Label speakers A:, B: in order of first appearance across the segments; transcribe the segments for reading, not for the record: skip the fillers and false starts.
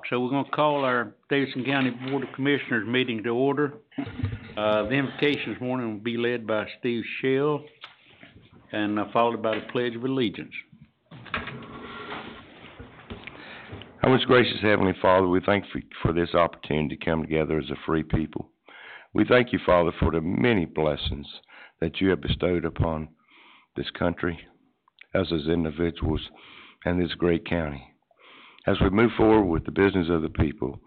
A: so we're going to call our Davidson County Board of Commissioners meeting to order. The invocation this morning will be led by Steve Shell and followed by the Pledge of Allegiance.
B: Our most gracious Heavenly Father, we thank you for this opportunity to come together as a free people. We thank you, Father, for the many blessings that you have bestowed upon this country, us as individuals, and this great county. As we move forward with the business of the people,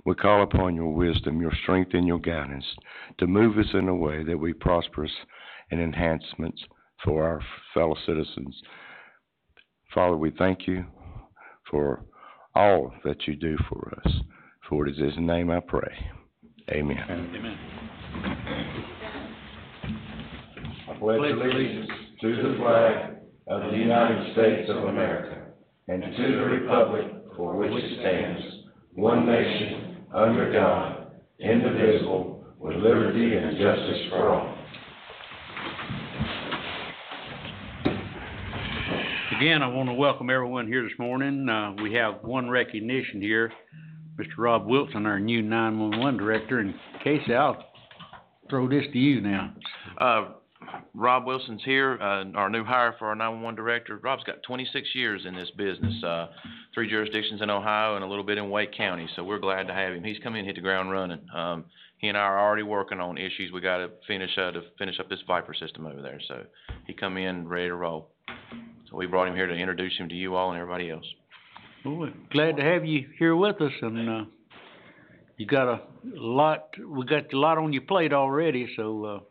B: we call upon your wisdom, your strength, and your guidance to move us in a way that we prosperous and enhancements for our fellow citizens. Father, we thank you for all that you do for us. For it is in his name I pray. Amen.
A: Amen.
B: I pledge allegiance to the flag of the United States of America and to the republic for which it stands, one nation, under God, indivisible, with liberty and justice for all.
A: Again, I want to welcome everyone here this morning. We have one recognition here, Mr. Rob Wilson, our new 911 director. And Casey, I'll throw this to you now.
C: Rob Wilson's here, our new hire for our 911 director. Rob's got 26 years in this business, 3 jurisdictions in Ohio and a little bit in Wake County, so we're glad to have him. He's come in and hit the ground running. He and I are already working on issues we got to finish up this Viper system over there, so he come in ready to roll. So we brought him here to introduce him to you all and everybody else.
A: Well, we're glad to have you here with us, and you got a lot. We got a lot on your plate already, so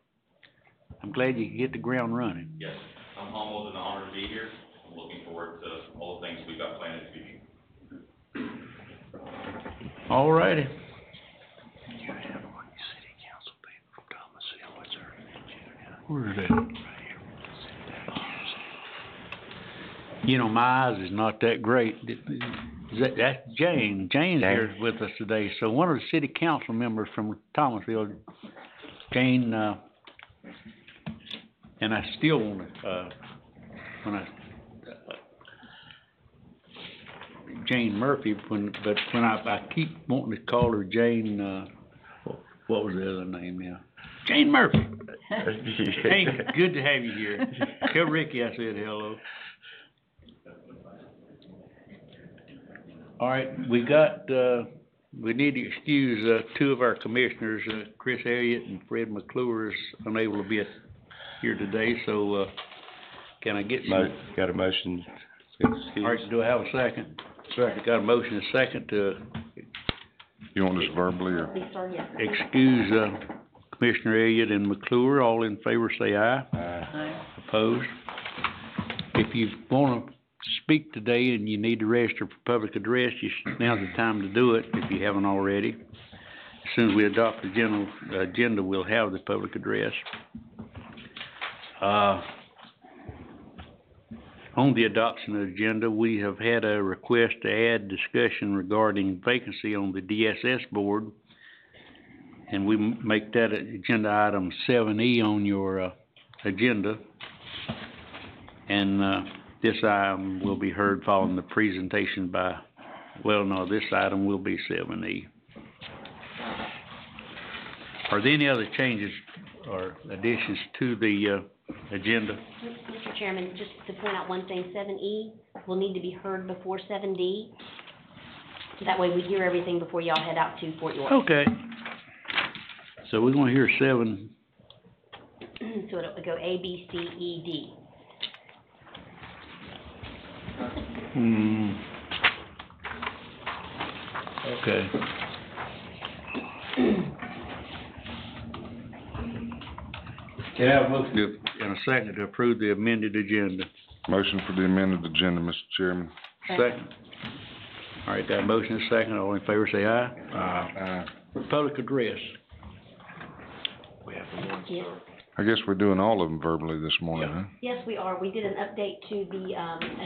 A: I'm glad you hit the ground running.
D: Yes, I'm humbled and honored to be here. I'm looking forward to all the things we've got planned in the future.
A: All righty. Where's that? You know, my eyes is not that great. That's Jane. Jane's here with us today. So one of the city council members from Thomasville, Jane, and I still want to, Jane Murphy, but when I keep wanting to call her Jane, what was the other name now? Jane Murphy. Hey, good to have you here. Tell Ricky I said hello. All right, we need to excuse 2 of our commissioners, Chris Elliott and Fred McClure is unable to be here today, so can I get some?
B: Got a motion.
A: All right, do I have a second? Second. Got a motion and a second to.
E: You want this verbally or?
A: Excuse Commissioner Elliott and McClure. All in favor say aye.
B: Aye.
A: Opposed? If you want to speak today and you need to register for public address, now's the time to do it if you haven't already. As soon as we adopt the general agenda, we'll have the public address. On the adoption of the agenda, we have had a request to add discussion regarding vacancy on the DSS board, and we make that agenda item 7E on your agenda. And this item will be heard following the presentation by, well, no, this item will be 7E. Are there any other changes or additions to the agenda?
F: Mr. Chairman, just to point out one thing, 7E will need to be heard before 7D. That way we hear everything before y'all head out to Fort York.
A: Okay. So we're going to hear 7.
F: So it'll go A, B, C, E, D.
A: Okay. Can I have a motion and a second to approve the amended agenda?
E: Motion for the amended agenda, Mr. Chairman.
A: Second. All right, got a motion and a second. All in favor say aye.
E: Aye.
A: Public address.
C: We have the one,
F: Yes.
E: I guess we're doing all of them verbally this morning, huh?
F: Yes, we are. We did an update to the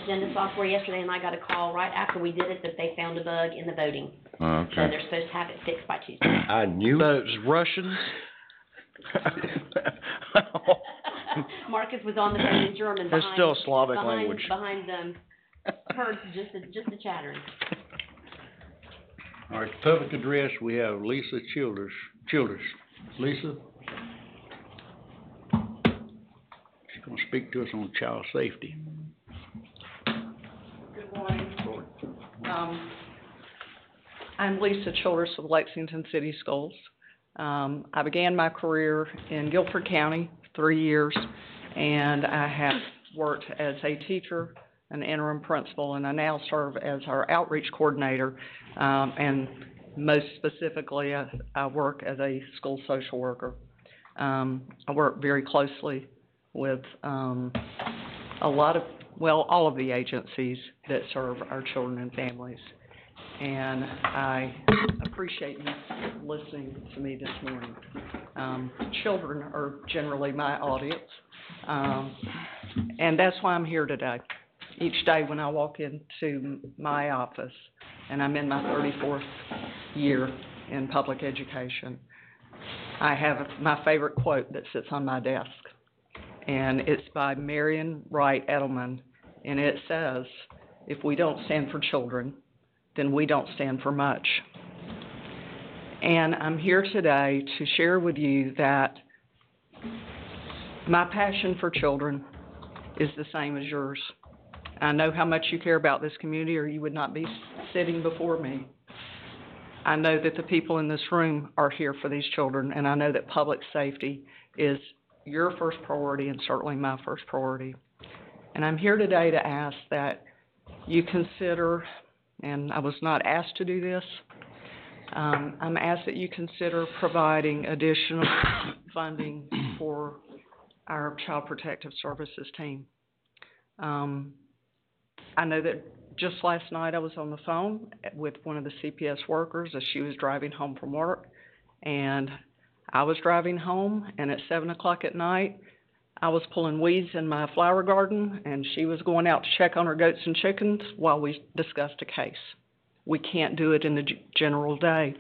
F: agenda software yesterday, and I got a call right after we did it that they found a bug in the voting.
E: Oh,
F: So
E: okay.
F: they're supposed to have it fixed by Tuesday.
B: I knew
A: Those Russians.
F: Marcus was on the phone in German.
G: There's
F: behind,
G: still a Slavic
F: behind,
G: language.
F: Behind them, heard just the chattering.
A: All right, public address, we have Lisa Childers. Lisa? She's gonna speak to us on child safety.
G: Good morning. I'm Lisa Childers of Lexington City Schools. I began my career in Guilford County, 3 years, and I have worked as a teacher, an interim principal, and I now serve as our outreach coordinator, and most specifically, I work as a school social worker. I work very closely with all of the agencies that serve our children and families. And I appreciate you listening to me this morning. Children are generally my audience, and that's why I'm here today. Each day when I walk into my office, and I'm in my 34th year in public education, I have my favorite quote that sits on my desk. And it's by Marion Wright Edelman, and it says, "If we don't stand for children, then we don't stand for much." And I'm here today to share with you that my passion for children is the same as yours. I know how much you care about this community, or you would not be sitting before me. I know that the people in this room are here for these children, and I know that public safety is your first priority and certainly my first priority. And I'm here today to ask that you consider, and I was not asked to do this, I'm asked that you consider providing additional funding for our Child Protective Services team. I know that just last night I was on the phone with one of the CPS workers as she was driving home from work, and I was driving home, and at 7 o'clock at night, I was pulling weeds in my flower garden, and she was going out to check on her goats and chickens while we discussed a case. We can't do it in the general day.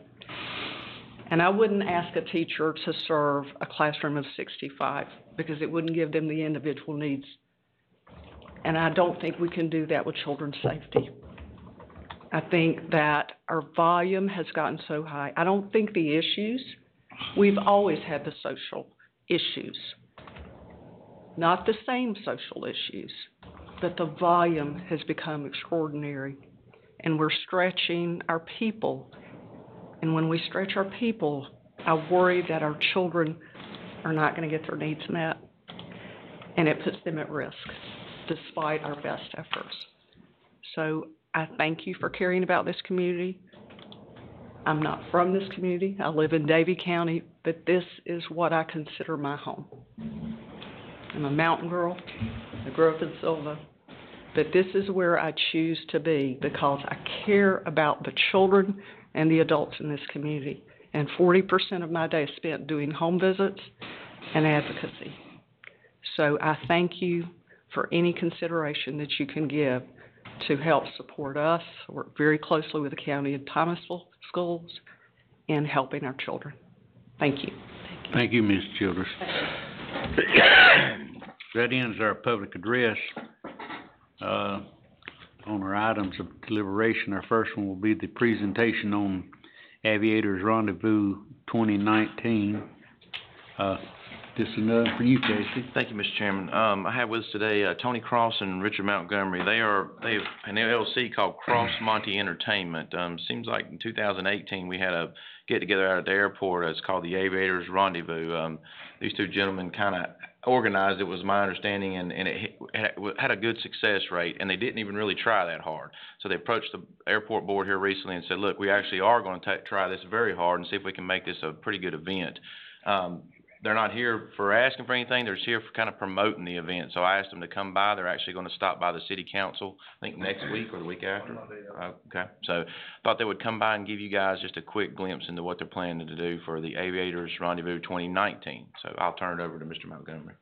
G: And I wouldn't ask a teacher to serve a classroom of 65 because it wouldn't give them the individual needs. And I don't think we can do that with children's safety. I think that our volume has gotten so high. I don't think the issues, we've always had the social issues. Not the same social issues, but the volume has become extraordinary. And we're stretching our people. And when we stretch our people, I worry that our children are not going to get their needs met. And it puts them at risk, despite our best efforts. So I thank you for caring about this community. I'm not from this community. I live in Davie County, but this is what I consider my home. I'm a mountain girl. I grew up in Silva. But this is where I choose to be because I care about the children and the adults in this community. And 40% of my day is spent doing home visits and advocacy. So I thank you for any consideration that you can give to help support us. I work very closely with the county and Thomasville schools in helping our children. Thank you.
A: Thank you, Ms. Childers. That ends our public address. On our items of deliberation, our first one will be the presentation on Aviators Rendezvous 2019. This is another for you, Casey.
C: Thank you, Mr. Chairman. I have with us today Tony Cross and Richard Montgomery. They have an LLC called Cross Monty Entertainment. Seems like in 2018 we had a get-together out at the airport. It's called the Aviators Rendezvous. These two gentlemen kind of organized it, was my understanding, and it had a good success rate, and they didn't even really try that hard. So they approached the airport board here recently and said, look, we actually are going to try this very hard and see if we can make this a pretty good event. They're not here for asking for anything. They're just here for kind of promoting the event. So I asked them to come by. They're actually going to stop by the city council, I think next week or the week after. Okay. So I thought they would come by and give you guys just a quick glimpse into what they're planning to do for the Aviators Rendezvous 2019. So I'll turn it over to Mr. Montgomery.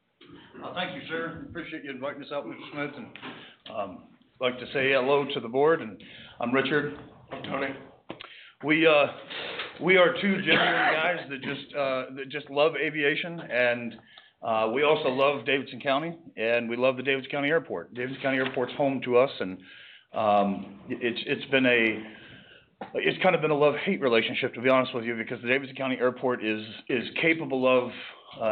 H: Thank you, sir. Appreciate you inviting us out, Mr. Smith. And I'd like to say hello to the board. And I'm Richard. I'm Tony. We are two genuine guys that just love aviation, and we also love Davidson County, and we love the Davidson County Airport. Davidson County Airport's home to us, and it's been it's kind of been a love-hate relationship, to be honest with you, because the Davidson County Airport is capable of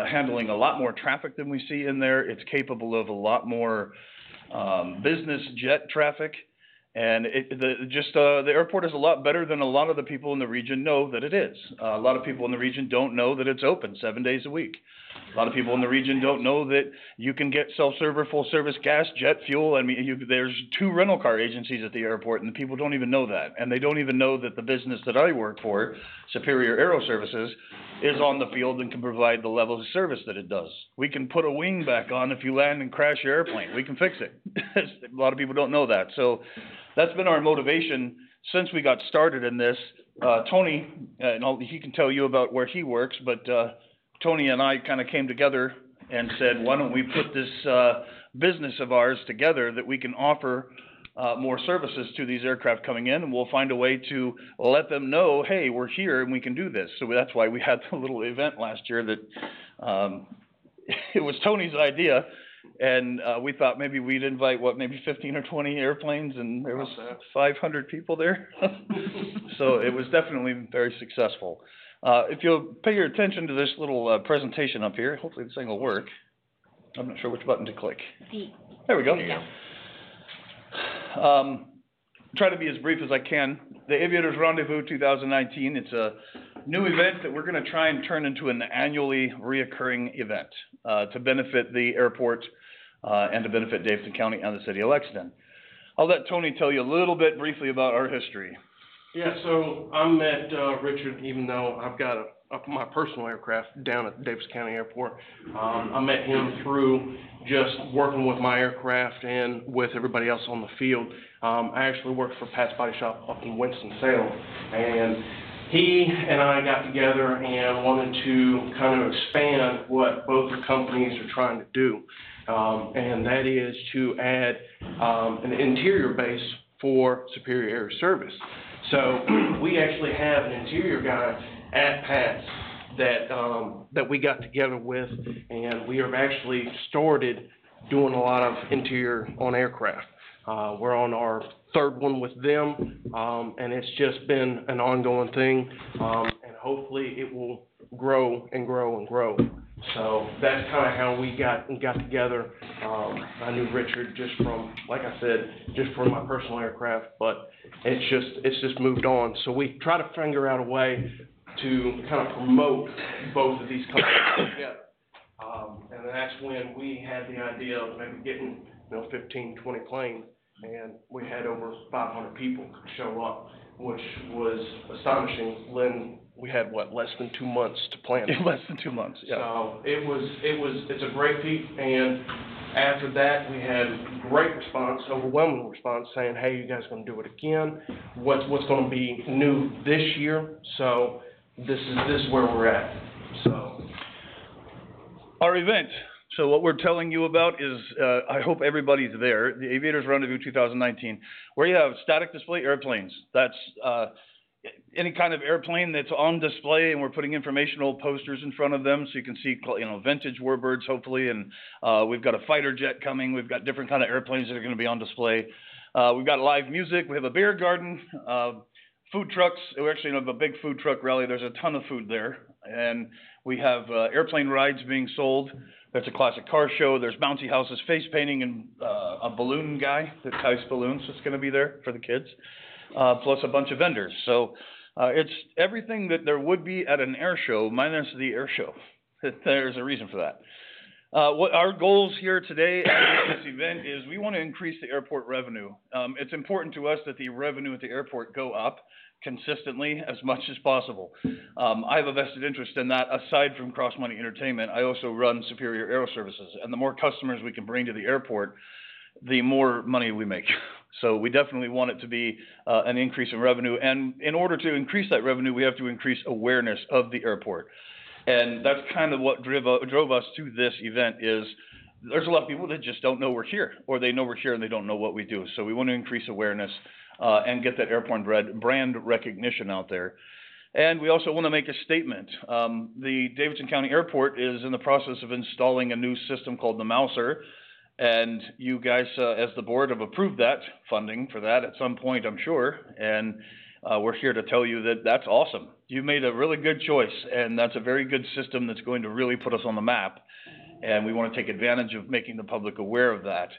H: handling a lot more traffic than we see in there. It's capable of a lot more business jet traffic. And the airport is a lot better than a lot of the people in the region know that it is. A lot of people in the region don't know that it's open 7 days a week. A lot of people in the region don't know that you can get self-server, full-service gas, jet fuel. I mean, there's 2 rental car agencies at the airport, and the people don't even know that. And they don't even know that the business that I work for, Superior Aero Services, is on the field and can provide the level of service that it does. We can put a wing back on if you land and crash your airplane. We can fix it. A lot of people don't know that. So that's been our motivation since we got started in this. Tony, he can tell you about where he works, but Tony and I kind of came together and said, why don't we put this business of ours together that we can offer more services to these aircraft coming in, and we'll find a way to let them know, hey, we're here and we can do this. So that's why we had the little event last year that it was Tony's idea. And we thought maybe we'd invite, maybe 15 or 20 airplanes, and there was 500 people there. So it was definitely very successful. If you'll pay your attention to this little presentation up here, hopefully this thing will work. I'm not sure which button to click. There we go. Try to be as brief as I can. The Aviators Rendezvous 2019, it's a new event that we're going to try and turn into an annually reoccurring event to benefit the airport and to benefit Davidson County and the city of Lexington. I'll let Tony tell you a little bit briefly about our history.
I: Yeah, so I met Richard, even though I've got my personal aircraft down at Davidson County Airport. I met him through just working with my aircraft and with everybody else on the field. I actually worked for Pat's Body Shop up in Winston-Salem, and he and I got together and wanted to kind of expand what both the companies are trying to do, and that is to add an interior base for Superior Air Service. So we actually have an interior guy at Pat's that we got together with, and we have actually started doing a lot of interior on aircraft. We're on our 3rd one with them, and it's just been an ongoing thing, and hopefully it will grow and grow and grow. So that's kind of how we got together. I knew Richard just from, like I said, just from my personal aircraft, but it's just moved on. So we try to figure out a way to kind of promote both of these companies together. And that's when we had the idea of maybe getting, 15, 20 planes, and we had over 500 people show up, which was astonishing. We had less than 2 months to plan it.
H: Less than 2 months, yeah.
I: So it's a great feat, and after that we had great response, overwhelming response, saying, hey, you guys gonna do it again? What's gonna be new this year? So this is where we're at. So
H: our event. So what we're telling you about is, I hope everybody's there, the Aviators Rendezvous 2019, where you have static display airplanes. That's any kind of airplane that's on display, and we're putting informational posters in front of them so you can see, vintage warbirds, hopefully, and we've got a fighter jet coming. We've got different kind of airplanes that are going to be on display. We've got live music. We have a beer garden, food trucks. We actually have a big food truck rally. There's a ton of food there, and we have airplane rides being sold. There's a classic car show. There's bouncy houses, face painting, and a balloon guy that ties balloons that's going to be there for the kids, plus a bunch of vendors. So it's everything that there would be at an air show minus the air show. There's a reason for that. What our goals here today at this event is we want to increase the airport revenue. It's important to us that the revenue at the airport go up consistently as much as possible. I have a vested interest in that. Aside from Cross Money Entertainment, I also run Superior Aero Services, and the more customers we can bring to the airport, the more money we make. So we definitely want it to be an increase in revenue, and in order to increase that revenue, we have to increase awareness of the airport. And that's kind of what drove us to this event. Is there's a lot of people that just don't know we're here, or they know we're here and they don't know what we do. So we want to increase awareness and get that airport brand recognition out there. And we also want to make a statement. The Davidson County Airport is in the process of installing a new system called the Mouser, and you guys, as the board, have approved that funding for that at some point, I'm sure. And we're here to tell you that that's awesome. You made a really good choice, and that's a very good system that's going to really put us on the map. And we want to take advantage of making the public aware of that.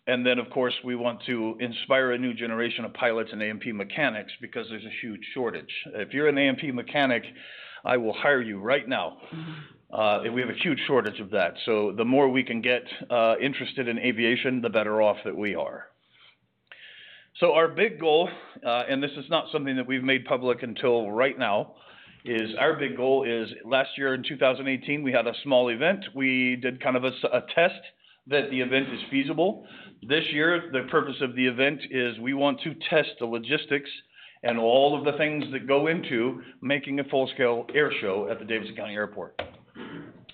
H: And then, of course, we want to inspire a new generation of pilots and A&P mechanics because there's a huge shortage. If you're an A&P mechanic, I will hire you right now. We have a huge shortage of that. So the more we can get interested in aviation, the better off that we are. So our big goal, and this is not something that we've made public until right now, is our big goal is last year in 2018, we had a small event. We did kind of a test that the event is feasible. This year, the purpose of the event is we want to test the logistics and all of the things that go into making a full-scale air show at the Davidson County Airport.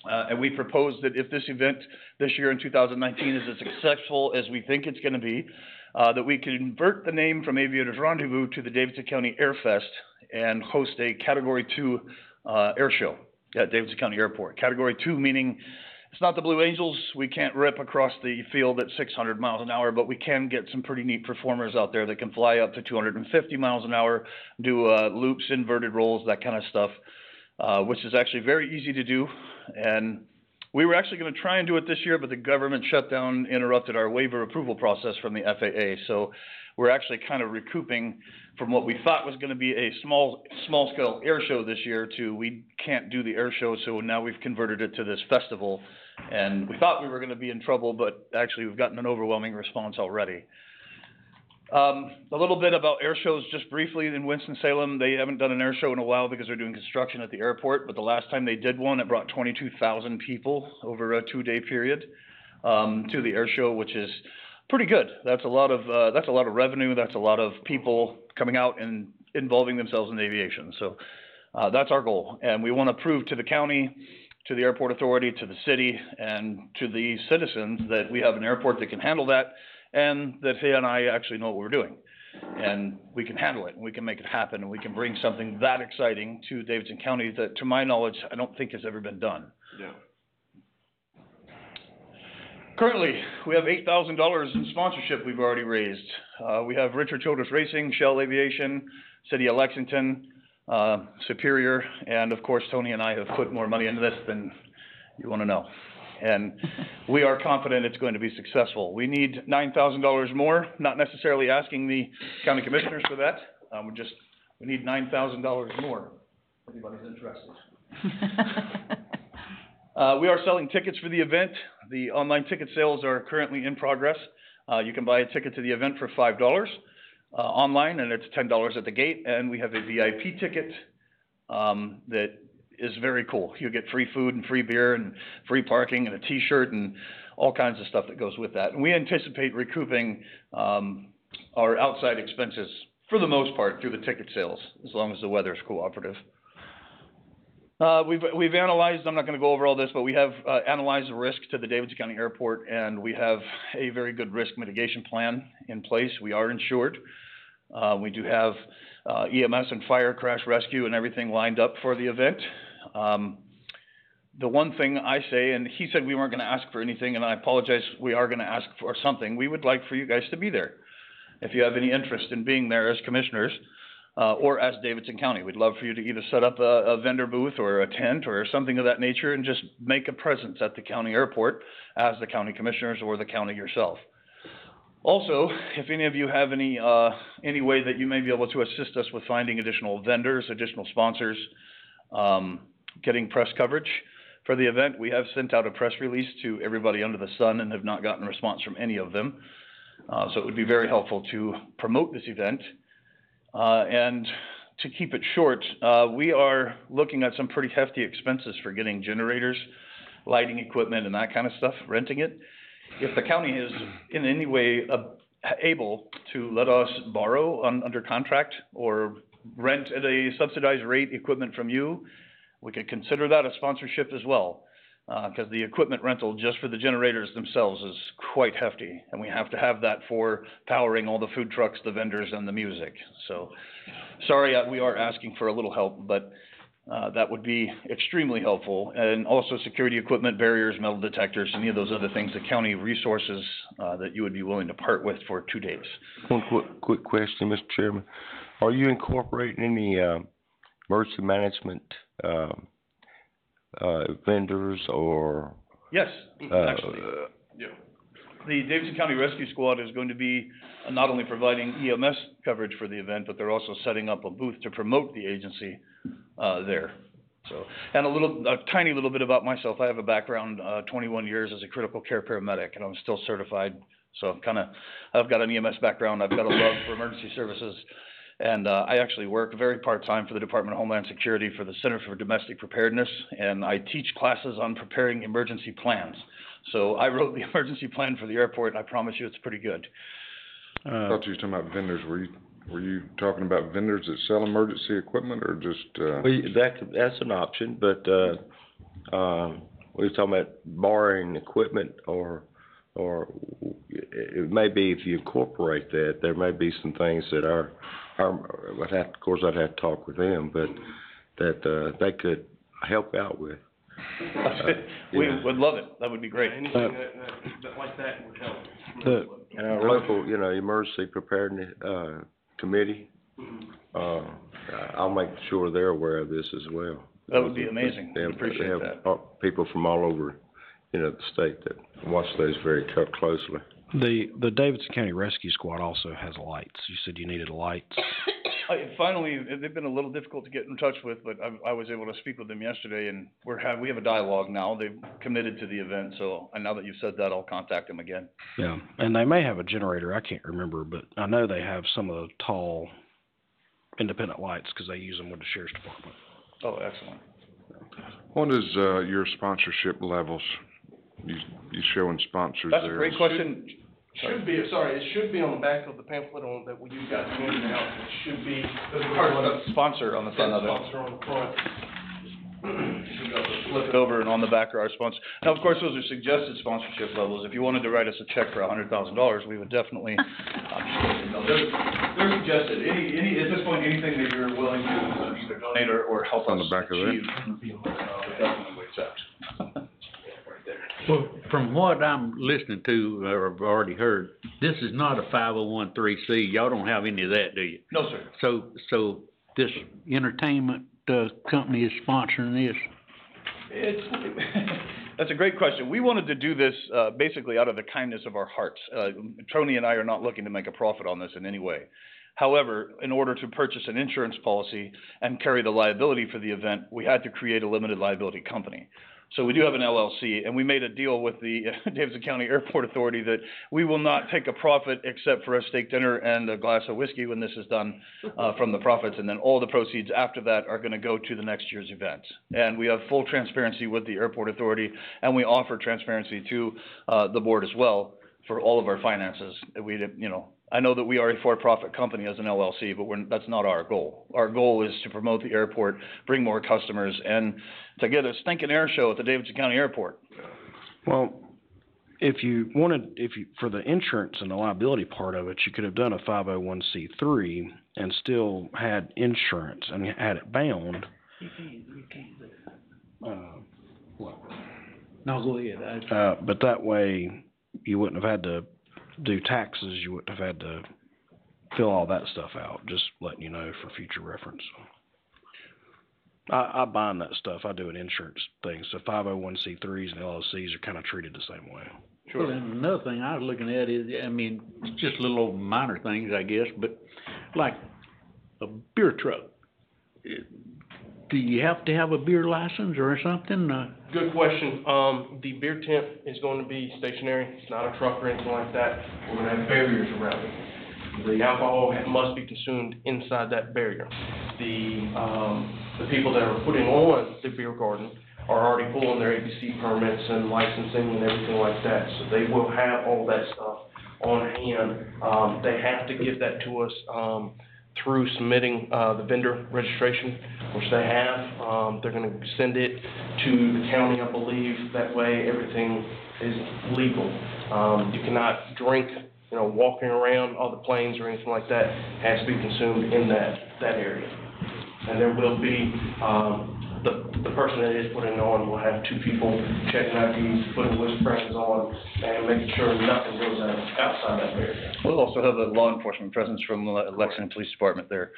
H: And we propose that if this event this year in 2019 is as successful as we think it's going to be, that we convert the name from Aviators Rendezvous to the Davidson County Air Fest and host a Category 2 air show at Davidson County Airport. Category 2 meaning it's not the Blue Angels. We can't rip across the field at 600 miles an hour, but we can get some pretty neat performers out there that can fly up to 250 miles an hour, do loops, inverted rolls, that kind of stuff, which is actually very easy to do. And we were actually going to try and do it this year, but the government shutdown interrupted our waiver approval process from the FAA. So we're actually kind of recouping from what we thought was going to be a small-scale air show this year to we can't do the air show, so now we've converted it to this festival. And we thought we were going to be in trouble, but actually we've gotten an overwhelming response already. A little bit about air shows just briefly in Winston-Salem. They haven't done an air show in a while because they're doing construction at the airport, but the last time they did one, it brought 22,000 people over a 2-day period to the air show, which is pretty good. That's a lot of revenue. That's a lot of people coming out and involving themselves in aviation. So that's our goal. And we want to prove to the county, to the airport authority, to the city, and to the citizens that we have an airport that can handle that and that he and I actually know what we're doing. And we can handle it, and we can make it happen, and we can bring something that exciting to Davidson County that, to my knowledge, I don't think has ever been done.
I: Yeah.
H: Currently, we have $8,000 in sponsorship we've already raised. We have Richard Childress Racing, Shell Aviation, City of Lexington, Superior, and of course, Tony and I have put more money into this than you want to know. And we are confident it's going to be successful. We need $9,000 more, not necessarily asking the county commissioners for that. We need $9,000 more, if anybody's interested. We are selling tickets for the event. The online ticket sales are currently in progress. You can buy a ticket to the event for $5 online, and it's $10 at the gate. And we have a VIP ticket that is very cool. You get free food and free beer and free parking and a T-shirt and all kinds of stuff that goes with that. And we anticipate recouping our outside expenses for the most part through the ticket sales, as long as the weather is cooperative. We've analyzed, I'm not going to go over all this, but we have analyzed the risk to the Davidson County Airport, and we have a very good risk mitigation plan in place. We are insured. We do have EMS and fire, crash rescue, and everything lined up for the event. The one thing I say, and he said we weren't going to ask for anything, and I apologize, we are going to ask for something. We would like for you guys to be there. If you have any interest in being there as commissioners, or as Davidson County, we'd love for you to either set up a vendor booth or a tent or something of that nature and just make a presence at the county airport as the county commissioners or the county yourself. Also, if any of you have any way that you may be able to assist us with finding additional vendors, additional sponsors, getting press coverage for the event, we have sent out a press release to everybody under the sun and have not gotten a response from any of them. So it would be very helpful to promote this event. And to keep it short, we are looking at some pretty hefty expenses for getting generators, lighting equipment, and that kind of stuff, renting it. If the county is in any way able to let us borrow under contract or rent at a subsidized rate equipment from you, we could consider that a sponsorship as well, because the equipment rental just for the generators themselves is quite hefty, and we have to have that for powering all the food trucks, the vendors, and the music. So, sorry, we are asking for a little help, but that would be extremely helpful. And also security equipment, barriers, metal detectors, any of those other things, the county resources, that you would be willing to part with for 2 days.
B: One quick question, Mr. Chairman. Are you incorporating any, emergency management, vendors or,
H: Yes, actually. The Davidson County Rescue Squad is going to be not only providing EMS coverage for the event, but they're also setting up a booth to promote the agency, there. So, and a tiny little bit about myself. I have a background, 21 years as a critical care paramedic, and I'm still certified. So I've got an EMS background. I've got a love for emergency services. And, I actually work very part-time for the Department of Homeland Security for the Center for Domestic Preparedness, and I teach classes on preparing emergency plans. So I wrote the emergency plan for the airport, and I promise you it's pretty good.
E: I thought you were talking about vendors. Were you talking about vendors that sell emergency equipment or just,
B: that's an option, but, we were talking about borrowing equipment or it may be if you incorporate that, there may be some things that of course I'd have to talk with them, but that, they could help out with.
H: We would love it. That would be great.
I: Anything that like that would help.
B: And our local, emergency preparedness, committee, I'll make sure they're aware of this as well.
H: That would be amazing.
B: They
H: Appreciate
B: have
H: that.
B: people from all over, the state that watch those very closely.
J: The Davidson County Rescue Squad also has lights. You said you needed lights.
H: Finally, they've been a little difficult to get in touch with, but I was able to speak with them yesterday, and we have a dialogue now. They've committed to the event, so and now that you've said that, I'll contact them again.
J: Yeah, and they may have a generator. I can't remember, but I know they have some of the tall independent lights because they use them with the sheriff's department.
H: Oh, excellent.
E: what is, your sponsorship levels? You showing sponsors there?
H: That's a great question.
I: It should be on the back of the pamphlet that you guys handed out. It should be.
H: Sponsor on the front of it.
I: Sponsor on the front.
H: Flip it over, and on the back are our sponsors. Now, of course, those are suggested sponsorship levels. If you wanted to write us a check for $100,000, we would definitely, they're suggested. At this point, anything that you're willing to either donate or help us
E: On the back of it?
H: achieve, definitely we accept.
A: Well, from what I'm listening to, or have already heard, this is not a 501(c)(3). Y'all don't have any of that, do you?
H: No, sir.
A: So this entertainment, company is sponsoring this?
H: That's a great question. We wanted to do this, basically out of the kindness of our hearts. Tony and I are not looking to make a profit on this in any way. However, in order to purchase an insurance policy and carry the liability for the event, we had to create a limited liability company. So we do have an LLC, and we made a deal with the Davidson County Airport Authority that we will not take a profit except for a steak dinner and a glass of whiskey when this is done from the profits, and then all the proceeds after that are going to go to the next year's event. And we have full transparency with the Airport Authority, and we offer transparency to the board as well for all of our finances. I know that we are a for-profit company as an LLC, but that's not our goal. Our goal is to promote the airport, bring more customers, and to get a stinking air show at the Davidson County Airport.
J: Well, for the insurance and the liability part of it, you could have done a 501(c)(3) and still had insurance and had it bound.
A: No, go ahead.
J: But that way, you wouldn't have had to do taxes. You wouldn't have had to fill all that stuff out. Just letting you know for future reference. I bind that stuff. I do an insurance thing. So 501(c)(3)s and LLCs are kind of treated the same way.
A: Sure. Well, and another thing I was looking at is, it's just little old minor things, I guess, but like a beer truck. Do you have to have a beer license or something?
I: Good question. The beer tent is going to be stationary. It's not a truck or anything like that. We're going to have barriers around it. The alcohol must be consumed inside that barrier. The people that are putting on the beer garden are already pulling their ABC permits and licensing and everything like that. So they will have all that stuff on hand. They have to give that to us through submitting the vendor registration, which they have. They're going to send it to the county, I believe. That way everything is legal. You cannot drink, walking around on the planes or anything like that. It has to be consumed in that area. And there will be, the person that is putting it on will have two people checking IDs, putting wristbands on, and making sure nothing goes outside that area.
H: We'll also have a law enforcement presence from Lexington Police Department there,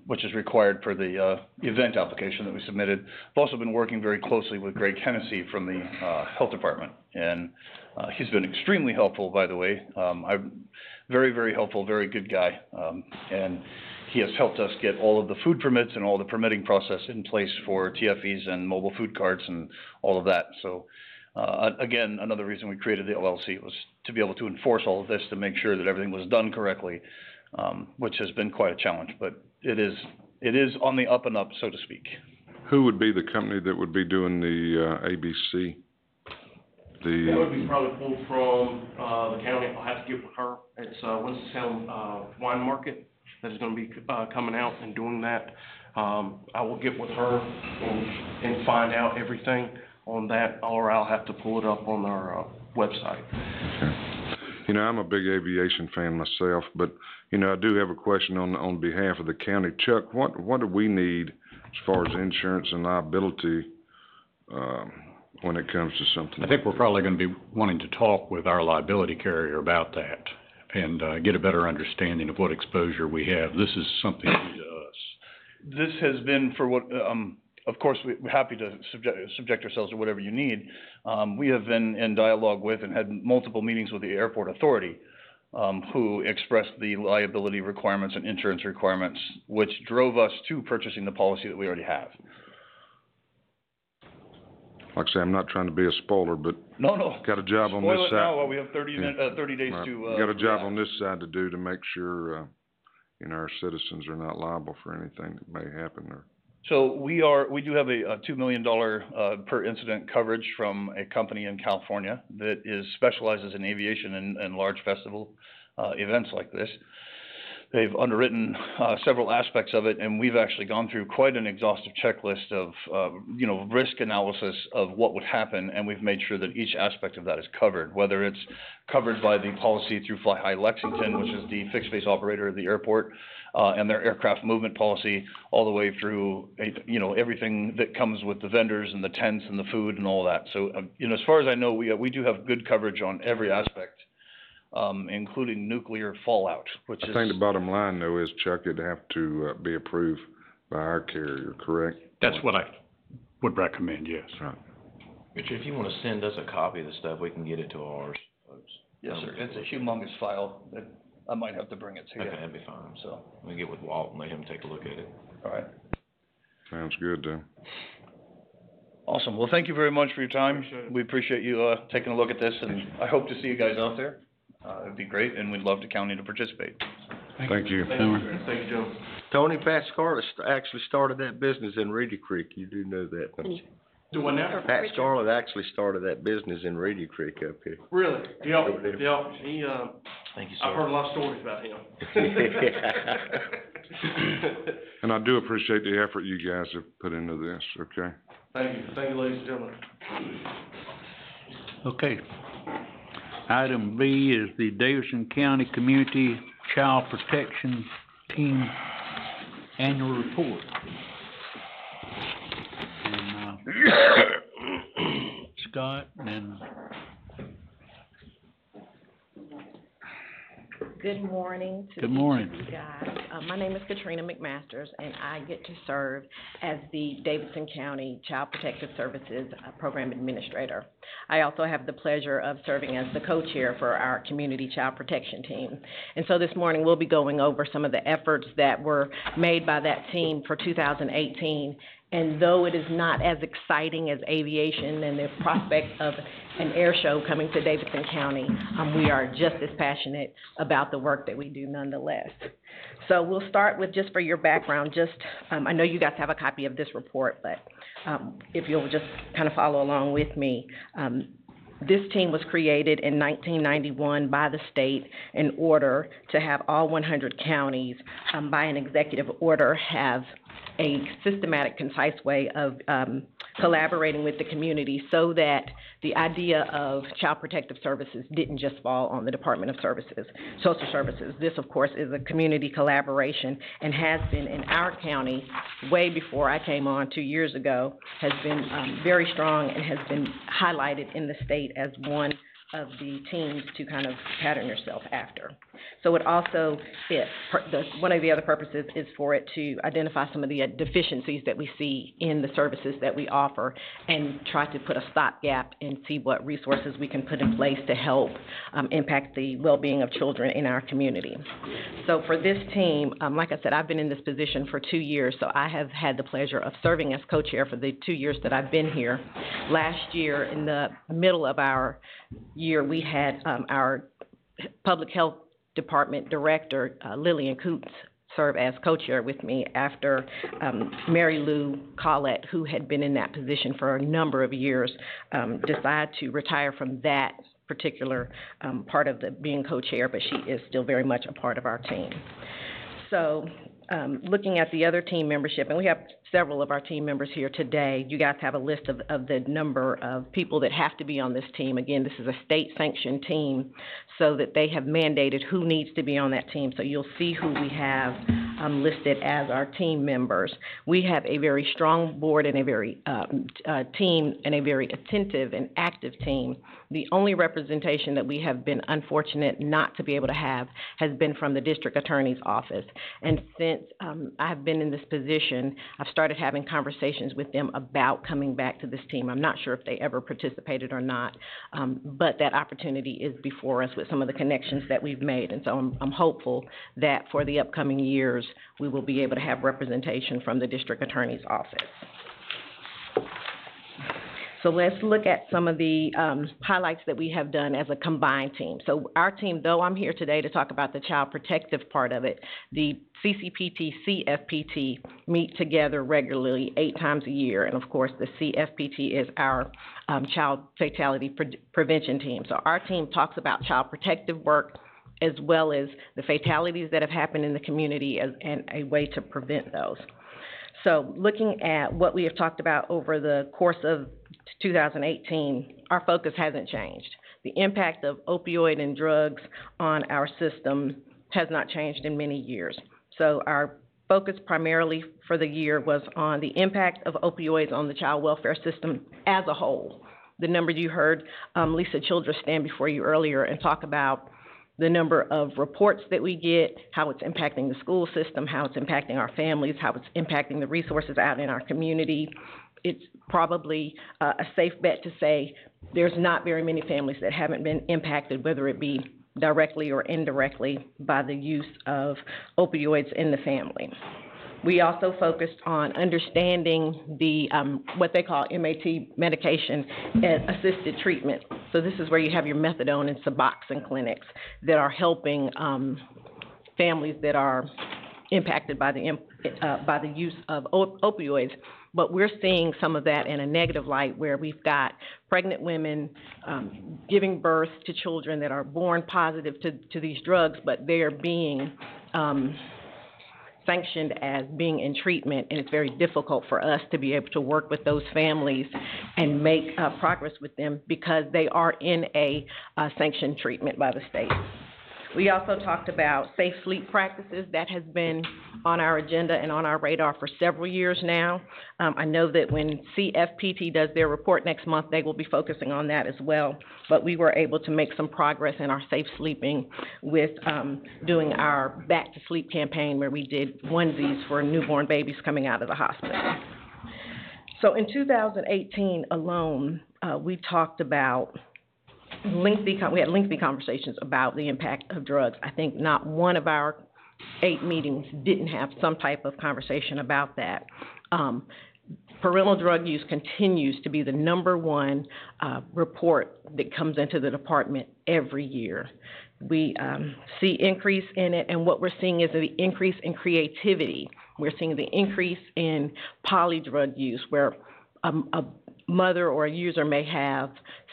H: which is required per the event application that we submitted. I've also been working very closely with Greg Hennessy from the Health Department, and he's been extremely helpful, by the way. Very, very helpful, very good guy, and he has helped us get all of the food permits and all the permitting process in place for TFEs and mobile food carts and all of that. So, again, another reason we created the LLC was to be able to enforce all of this, to make sure that everything was done correctly, which has been quite a challenge, but it is on the up and up, so to speak.
E: Who would be the company that would be doing the, ABC?
I: That would be probably pulled from, the county. I'll have to get with her. It's, Winston-Salem, Wine Market that is gonna be, coming out and doing that. I will get with her and find out everything on that, or I'll have to pull it up on our, website.
E: Okay. You know, I'm a big aviation fan myself, but, you know, I do have a question on behalf of the county. Chuck, what do we need as far as insurance and liability, when it comes to something?
K: I think we're probably gonna be wanting to talk with our liability carrier about that and, get a better understanding of what exposure we have. This is something new to us.
H: This has been for what, of course, we're happy to subject ourselves to whatever you need. We have been in dialogue with and had multiple meetings with the airport authority, who expressed the liability requirements and insurance requirements, which drove us to purchasing the policy that we already have.
E: Like I say, I'm not trying to be a spoiler, but
H: No.
E: got a job on this
H: Spoil it
E: side.
H: now while we have 30 days
E: Right.
H: to,
E: Got a job
H: react.
E: on this side to do to make sure, you know, our citizens are not liable for anything that may happen or.
H: So we do have a $2 million, per incident coverage from a company in California that specializes in aviation and large festival, events like this. They've underwritten, several aspects of it, and we've actually gone through quite an exhaustive checklist of, risk analysis of what would happen, and we've made sure that each aspect of that is covered, whether it's covered by the policy through Fly High Lexington, which is the fixed base operator of the airport, and their aircraft movement policy, all the way through, everything that comes with the vendors and the tents and the food and all that. So, as far as I know, we do have good coverage on every aspect, including nuclear fallout, which is.
E: I think the bottom line though is, Chuck, it'd have to, be approved by our carrier, correct?
K: That's what I would recommend, yes.
E: Right.
C: Richard, if you wanna send us a copy of the stuff, we can get it to ours, folks.
H: Yes, sir. It's a humongous file that I might have to bring it to you.
C: Okay, that'd be fine.
H: So,
C: We can get with Walt and let him take a look at it.
H: all right.
E: Sounds good, though.
H: Awesome. Well, thank you very much for your time.
I: Appreciate it.
H: We appreciate you, taking a look at this, and I hope to see you guys out there. It'd be great, and we'd love the county to participate.
E: Thank you.
I: Thank you, Joe.
B: Tony, Pat Scarlett actually started that business in Reedy Creek. You do know that, don't you?
I: Do what now?
B: Pat Scarlett actually started that business in Reedy Creek up here.
I: Really? Yeah. He,
C: Thank you,
I: I've
C: sir.
I: heard a lot of stories about him.
E: And I do appreciate the effort you guys have put into this, okay?
I: Thank you, ladies and gentlemen.
A: Okay. Item B is the Davidson County Community Child Protection Team Annual Report. And, Scott and...
L: Good morning to
A: Good
L: each
A: morning.
L: of you guys. My name is Katrina McMasters, and I get to serve as the Davidson County Child Protective Services Program Administrator. I also have the pleasure of serving as the co-chair for our Community Child Protection Team. And so this morning, we'll be going over some of the efforts that were made by that team for 2018. And though it is not as exciting as aviation and the prospect of an air show coming to Davidson County, we are just as passionate about the work that we do nonetheless. So we'll start with, just for your background, I know you guys have a copy of this report, but if you'll just kind of follow along with me. This team was created in 1991 by the state in order to have all 100 counties, by an executive order, have a systematic, concise way of collaborating with the community so that the idea of child protective services didn't just fall on the Department of Social Services. This, of course, is a community collaboration and has been in our county way before I came on 2 years ago, has been very strong and has been highlighted in the state as one of the teams to kind of pattern yourself after. So it also, one of the other purposes is for it to identify some of the deficiencies that we see in the services that we offer and try to put a stopgap and see what resources we can put in place to help impact the well-being of children in our community. So for this team, like I said, I've been in this position for 2 years, so I have had the pleasure of serving as co-chair for the 2 years that I've been here. Last year, in the middle of our year, we had our Public Health Department Director, Lillian Coots, serve as co-chair with me after Mary Lou Collette, who had been in that position for a number of years, decided to retire from that particular part of the being co-chair, but she is still very much a part of our team. So looking at the other team membership, and we have several of our team members here today. You guys have a list of the number of people that have to be on this team. Again, this is a state-sanctioned team, so that they have mandated who needs to be on that team. So you'll see who we have listed as our team members. We have a very strong board and a very team and a very attentive and active team. The only representation that we have been unfortunate not to be able to have has been from the district attorney's office. And since I've been in this position, I've started having conversations with them about coming back to this team. I'm not sure if they ever participated or not, but that opportunity is before us with some of the connections that we've made. And so I'm hopeful that for the upcoming years, we will be able to have representation from the district attorney's office. So let's look at some of the highlights that we have done as a combined team. So our team, though I'm here today to talk about the child protective part of it, the CCPT, CFPT meet together regularly 8 times a year. And of course, the CFPT is our child fatality prevention team. So our team talks about child protective work as well as the fatalities that have happened in the community and a way to prevent those. So looking at what we have talked about over the course of 2018, our focus hasn't changed. The impact of opioid and drugs on our system has not changed in many years. So our focus primarily for the year was on the impact of opioids on the child welfare system as a whole. The number you heard Lisa Childress stand before you earlier and talk about the number of reports that we get, how it's impacting the school system, how it's impacting our families, how it's impacting the resources out in our community. It's probably a safe bet to say there's not very many families that haven't been impacted, whether it be directly or indirectly, by the use of opioids in the family. We also focused on understanding the what they call MAT, medication assisted treatment. So this is where you have your methadone and Suboxone clinics that are helping families that are impacted by the use of opioids. But we're seeing some of that in a negative light, where we've got pregnant women giving birth to children that are born positive to these drugs, but they are being sanctioned as being in treatment, and it's very difficult for us to be able to work with those families and make progress with them because they are in a sanctioned treatment by the state. We also talked about safe sleep practices. That has been on our agenda and on our radar for several years now. I know that when CFPT does their report next month, they will be focusing on that as well. But we were able to make some progress in our safe sleeping with doing our Back to Sleep campaign, where we did onesies for newborn babies coming out of the hospital. So in 2018 alone, we talked about we had lengthy conversations about the impact of drugs. I think not one of our 8 meetings didn't have some type of conversation about that. Parental drug use continues to be the #1 report that comes into the department every year. We see increase in it, and what we're seeing is the increase in creativity. We're seeing the increase in polydrug use, where a mother or a user may have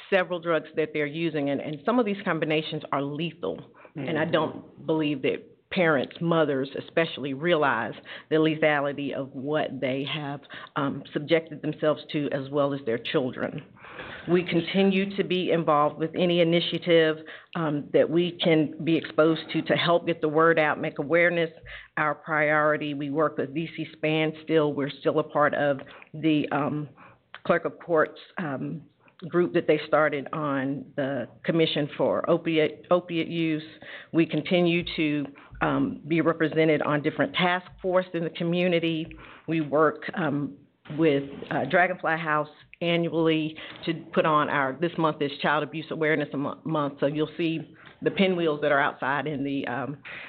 L: several drugs that they're using, and some of these combinations are lethal. And I don't believe that parents, mothers especially, realize the lethality of what they have subjected themselves to, as well as their children. We continue to be involved with any initiative that we can be exposed to help get the word out, make awareness our priority. We work with VC SPAN still. We're still a part of the Clerk of Courts group that they started on the Commission for Opiate Use. We continue to be represented on different task forces in the community. We work with Dragonfly House annually to put on this month is Child Abuse Awareness Month, so you'll see the pinwheels that are outside in the, I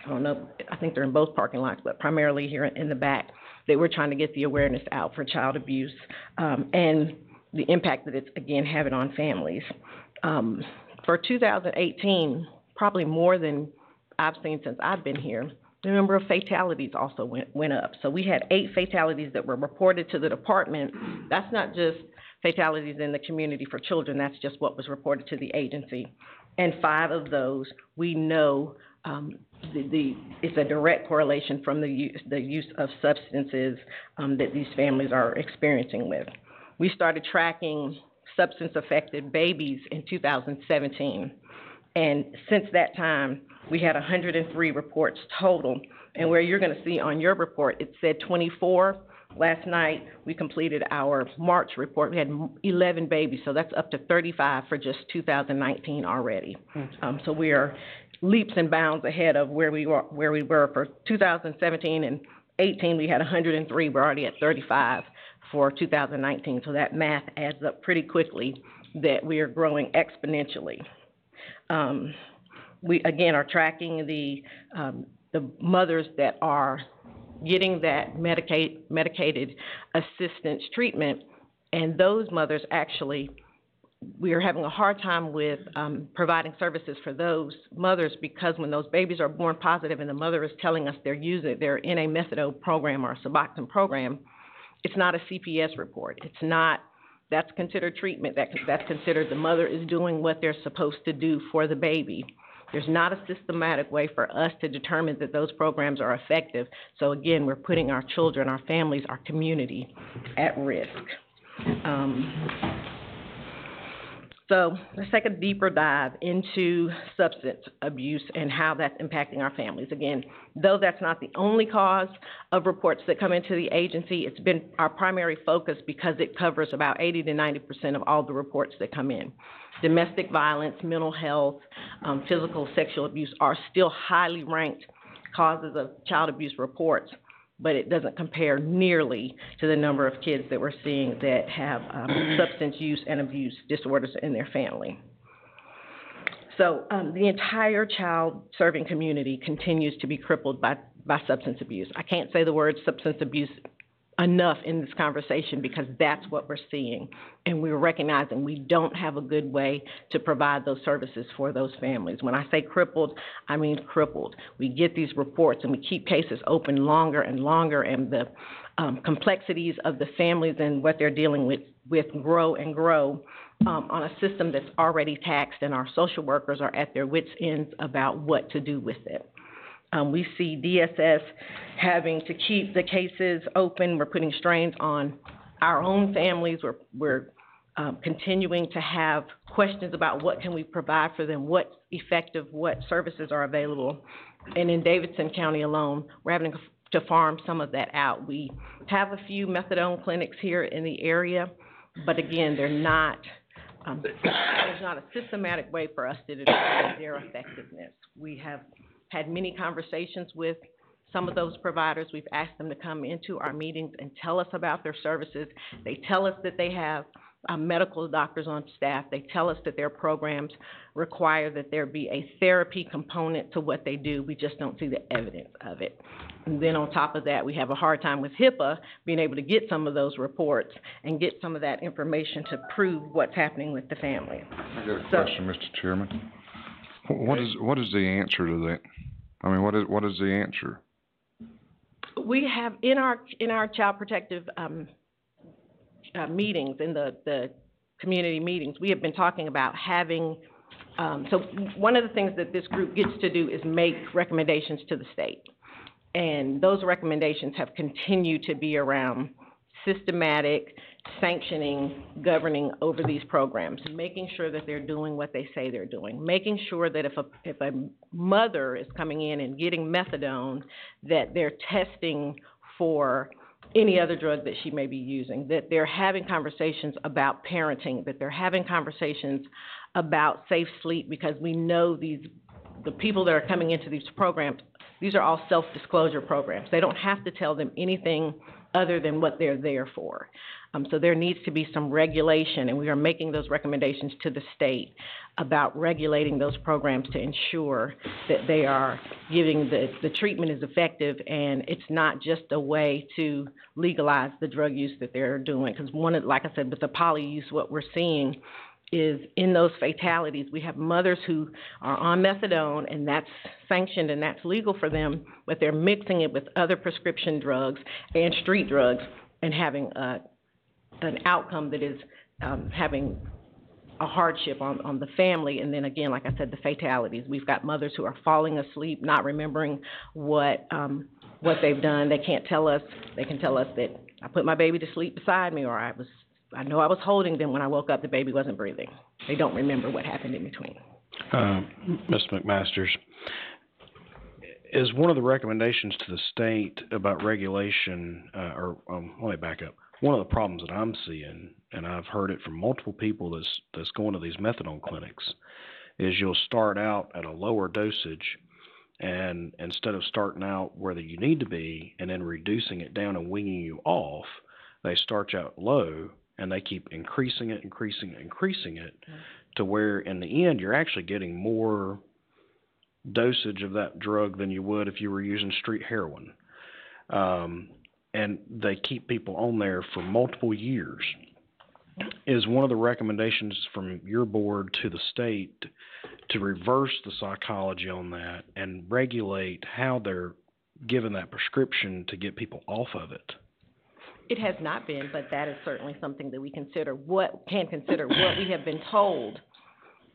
L: don't know, I think they're in both parking lots, but primarily here in the back, that we're trying to get the awareness out for child abuse and the impact that it's, again, having on families. For 2018, probably more than I've seen since I've been here, the number of fatalities also went up. So we had 8 fatalities that were reported to the department. That's not just fatalities in the community for children, that's just what was reported to the agency. And 5 of those, we know it's a direct correlation from the use of substances that these families are experiencing with. We started tracking substance-affected babies in 2017. And since that time, we had 103 reports total. And where you're going to see on your report, it said 24. Last night, we completed our March report. We had 11 babies, so that's up to 35 for just 2019 already. So we are leaps and bounds ahead of where we were for 2017 and 18. We had 103. We're already at 35 for 2019. So that math adds up pretty quickly that we are growing exponentially. We again are tracking the mothers that are getting that medicated assistance treatment, and those mothers actually, we are having a hard time with providing services for those mothers, because when those babies are born positive and the mother is telling us they're in a methadone program or a Suboxone program, it's not a CPS report. It's not. That's considered treatment. That's considered the mother is doing what they're supposed to do for the baby. There's not a systematic way for us to determine that those programs are effective. So again, we're putting our children, our families, our community at risk. So let's take a deeper dive into substance abuse and how that's impacting our families. Again, though that's not the only cause of reports that come into the agency, it's been our primary focus because it covers about 80 to 90% of all the reports that come in. Domestic violence, mental health, physical, sexual abuse are still highly ranked causes of child abuse reports, but it doesn't compare nearly to the number of kids that we're seeing that have substance use and abuse disorders in their family. So the entire child-serving community continues to be crippled by substance abuse. I can't say the word substance abuse enough in this conversation because that's what we're seeing. And we're recognizing we don't have a good way to provide those services for those families. When I say crippled, I mean crippled. We get these reports and we keep cases open longer and longer, and the complexities of the families and what they're dealing with grow and grow on a system that's already taxed, and our social workers are at their wits' ends about what to do with it. We see DSS having to keep the cases open. We're putting strains on our own families. We're continuing to have questions about what can we provide for them, what's effective, what services are available. And in Davidson County alone, we're having to farm some of that out. We have a few methadone clinics here in the area, but again, they're not, there's not a systematic way for us to determine their effectiveness. We have had many conversations with some of those providers. We've asked them to come into our meetings and tell us about their services. They tell us that they have medical doctors on staff. They tell us that their programs require that there be a therapy component to what they do. We just don't see the evidence of it. And then on top of that, we have a hard time with HIPAA being able to get some of those reports and get some of that information to prove what's happening with the family.
E: I got a question, Mr. Chairman. What is the answer to that? I mean, what is the answer?
L: We have in our child protective meetings, in the community meetings, we have been talking about having, so one of the things that this group gets to do is make recommendations to the state. And those recommendations have continued to be around systematic sanctioning, governing over these programs, making sure that they're doing what they say they're doing, making sure that if a mother is coming in and getting methadone, that they're testing for any other drug that she may be using, that they're having conversations about parenting, that they're having conversations about safe sleep, because we know the people that are coming into these programs, these are all self-disclosure programs. They don't have to tell them anything other than what they're there for. So there needs to be some regulation, and we are making those recommendations to the state about regulating those programs to ensure that they are giving the treatment is effective, and it's not just a way to legalize the drug use that they're doing. Because like I said, with the poly use, what we're seeing is in those fatalities, we have mothers who are on methadone, and that's sanctioned and that's legal for them, but they're mixing it with other prescription drugs and street drugs and having an outcome that is having a hardship on the family. And then again, like I said, the fatalities. We've got mothers who are falling asleep, not remembering what they've done. They can't tell us. They can tell us that I put my baby to sleep beside me, or I know I was holding them when I woke up, the baby wasn't breathing. They don't remember what happened in between.
J: Ms. McMasters, is one of the recommendations to the state about regulation, let me back up. One of the problems that I'm seeing, and I've heard it from multiple people that's going to these methadone clinics, is you'll start out at a lower dosage, and instead of starting out where you need to be and then reducing it down and weaning you off, they start you out low, and they keep increasing it to where in the end you're actually getting more dosage of that drug than you would if you were using street heroin. And they keep people on there for multiple years. Is one of the recommendations from your board to the state to reverse the psychology on that and regulate how they're given that prescription to get people off of it?
L: It has not been, but that is certainly something that we consider. What we have been told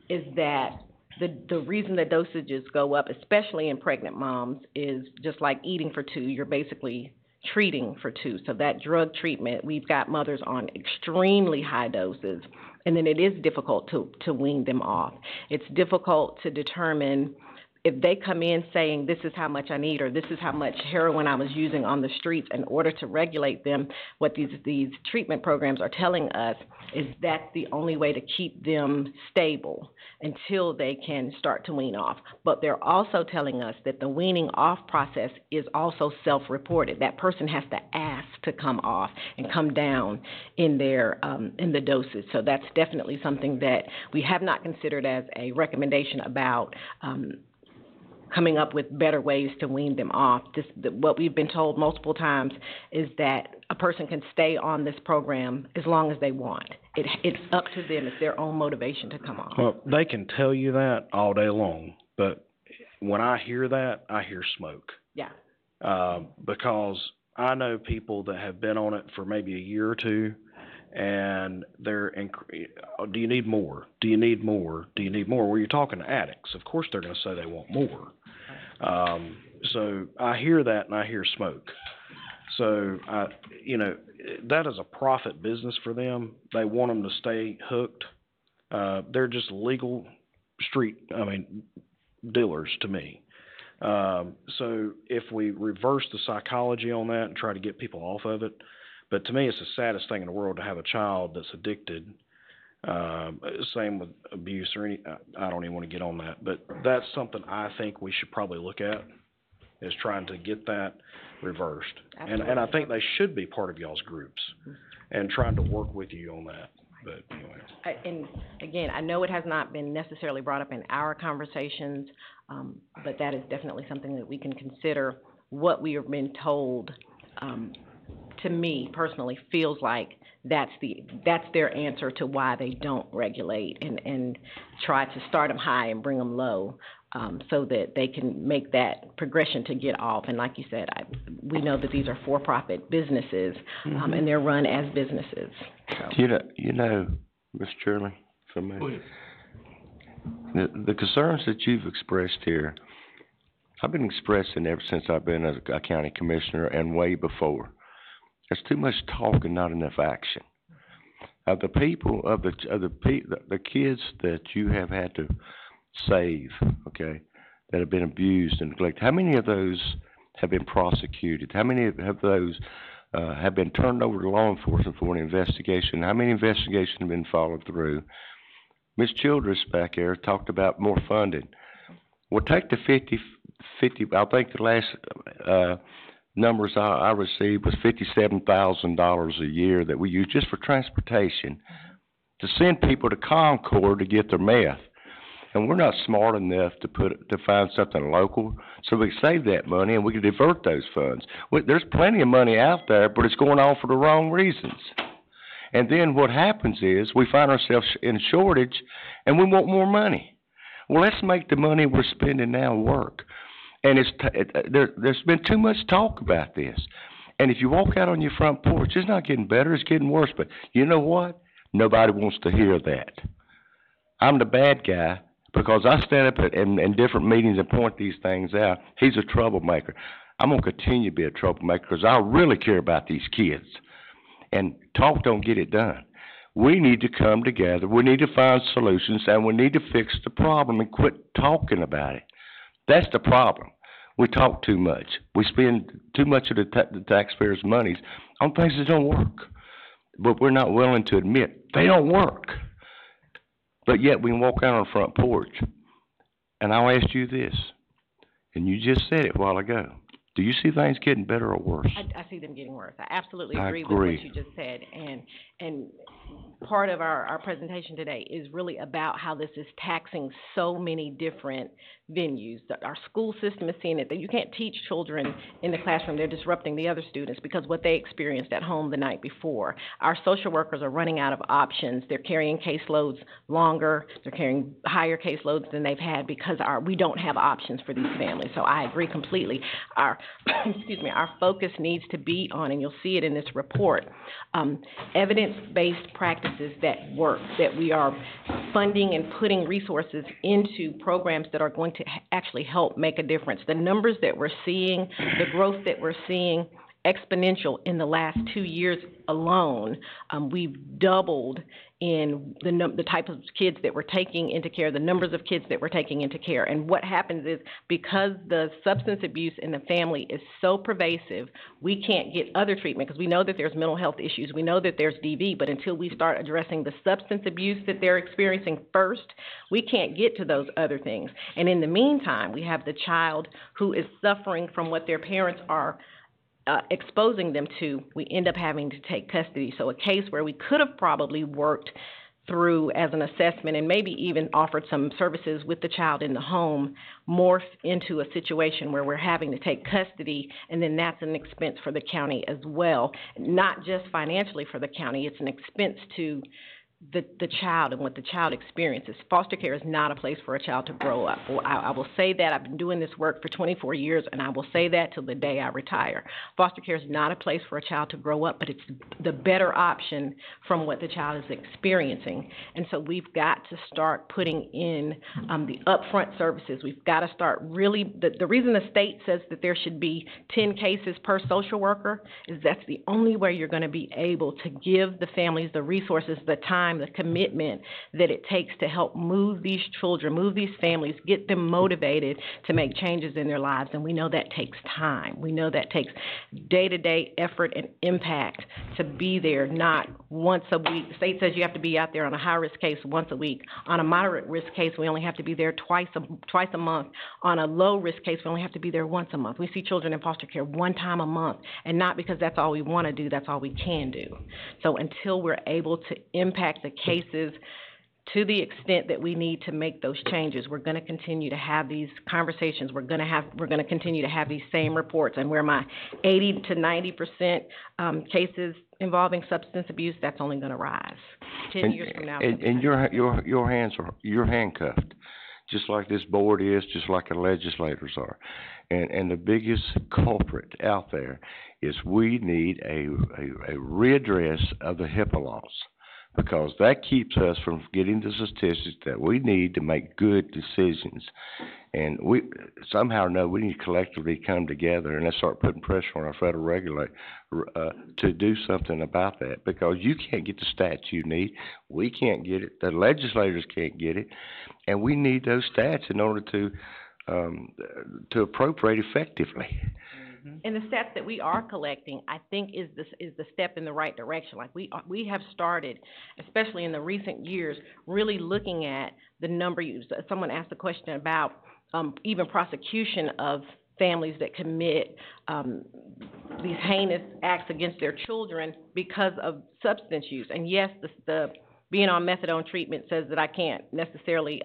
L: is that the reason the dosages go up, especially in pregnant moms, is just like eating for two. You're basically treating for two. So that drug treatment, we've got mothers on extremely high doses, and then it is difficult to wean them off. It's difficult to determine if they come in saying this is how much I need or this is how much heroin I was using on the streets. In order to regulate them, what these treatment programs are telling us is that's the only way to keep them stable until they can start to wean off. But they're also telling us that the weaning off process is also self-reported. That person has to ask to come off and come down in their in the doses. So that's definitely something that we have not considered as a recommendation about coming up with better ways to wean them off. What we've been told multiple times is that a person can stay on this program as long as they want. It's up to them. It's their own motivation to come on.
J: Well, they can tell you that all day long, but when I hear that, I hear smoke.
L: Yeah.
J: Because I know people that have been on it for maybe a year or two, and they're, do you need more? Do you need more? Do you need more? Well, you're talking to addicts. Of course they're going to say they want more. So I hear that and I hear smoke. So, that is a profit business for them. They want them to stay hooked. They're just legal dealers to me. So if we reverse the psychology on that and try to get people off of it, but to me, it's the saddest thing in the world to have a child that's addicted. Same with abuse or I don't even want to get on that. But that's something I think we should probably look at, is trying to get that reversed. And I think they should be part of y'all's groups and trying to work with you on that. But anyway.
L: And again, I know it has not been necessarily brought up in our conversations, but that is definitely something that we can consider. What we have been told, to me personally, feels like that's their answer to why they don't regulate and try to start them high and bring them low. so that they can make that progression to get off. And like you said, we know that these are for-profit businesses, and they're run as businesses. So.
B: You know, Ms. Shirley, for me, the concerns that you've expressed here, I've been expressing ever since I've been a county commissioner and way before. There's too much talk and not enough action. Of the people, the kids that you have had to save, okay, that have been abused and neglected, how many of those have been prosecuted? How many of those have been turned over to law enforcement for an investigation? How many investigations have been followed through? Ms. Childress back there talked about more funding. Well, take the 50, I think the last numbers I received was $57,000 a year that we use just for transportation to send people to Concord to get their meth. And we're not smart enough to find something local, so we can save that money and we can divert those funds. There's plenty of money out there, but it's going on for the wrong reasons. And then what happens is we find ourselves in shortage and we want more money. Well, let's make the money we're spending now work. And there's been too much talk about this. And if you walk out on your front porch, it's not getting better, it's getting worse. But you know what? Nobody wants to hear that. I'm the bad guy because I stand up in different meetings and point these things out. He's a troublemaker. I'm going to continue to be a troublemaker because I really care about these kids. And talk don't get it done. We need to come together. We need to find solutions, and we need to fix the problem and quit talking about it. That's the problem. We talk too much. We spend too much of the taxpayers' monies on things that don't work. But we're not willing to admit they don't work. But yet we can walk out on the front porch. And I'll ask you this, and you just said it a while ago. Do you see things getting better or worse?
L: I see them getting worse. I absolutely agree with what you just said. And part of our presentation today is really about how this is taxing so many different venues. Our school system is seeing it, that you can't teach children in the classroom. They're disrupting the other students because what they experienced at home the night before. Our social workers are running out of options. They're carrying caseloads longer. They're carrying higher caseloads than they've had because we don't have options for these families. So I agree completely. Our focus needs to be on, and you'll see it in this report, evidence-based practices that work, that we are funding and putting resources into programs that are going to actually help make a difference. The numbers that we're seeing, the growth that we're seeing, exponential in the last 2 years alone. We've doubled in the type of kids that we're taking into care, the numbers of kids that we're taking into care. And what happens is because the substance abuse in the family is so pervasive, we can't get other treatment because we know that there's mental health issues. We know that there's DV, but until we start addressing the substance abuse that they're experiencing first, we can't get to those other things. And in the meantime, we have the child who is suffering from what their parents are exposing them to. We end up having to take custody. So a case where we could have probably worked through as an assessment and maybe even offered some services with the child in the home morph into a situation where we're having to take custody, and then that's an expense for the county as well. Not just financially for the county, it's an expense to the child and what the child experiences. Foster care is not a place for a child to grow up. Well, I will say that. I've been doing this work for 24 years, and I will say that till the day I retire. Foster care is not a place for a child to grow up, but it's the better option from what the child is experiencing. And so we've got to start putting in the upfront services. We've got to start really, the reason the state says that there should be 10 cases per social worker is that's the only way you're going to be able to give the families the resources, the time, the commitment that it takes to help move these children, move these families, get them motivated to make changes in their lives. And we know that takes time. We know that takes day-to-day effort and impact to be there, not once a week. The state says you have to be out there on a high-risk case once a week. On a moderate-risk case, we only have to be there twice a month. On a low-risk case, we only have to be there once a month. We see children in foster care one time a month, and not because that's all we want to do, that's all we can do. So until we're able to impact the cases to the extent that we need to make those changes, we're going to continue to have these conversations. We're going to continue to have these same reports. And where my 80 to 90% cases involving substance abuse, that's only going to rise 10 years from now.
B: And your hands you're handcuffed. just like this board is, just like our legislators are. And the biggest culprit out there is we need a readdress of the HIPAA laws, because that keeps us from getting the statistics that we need to make good decisions. And we somehow know we need to collectively come together and let's start putting pressure on our federal regulator to do something about that, because you can't get the stats you need. We can't get it. The legislators can't get it, and we need those stats in order to appropriate effectively.
L: And the stats that we are collecting, I think, is the step in the right direction. Like we have started, especially in the recent years, really looking at the number. Someone asked a question about even prosecution of families that commit these heinous acts against their children because of substance use. And yes, the being on methadone treatment says that I can't necessarily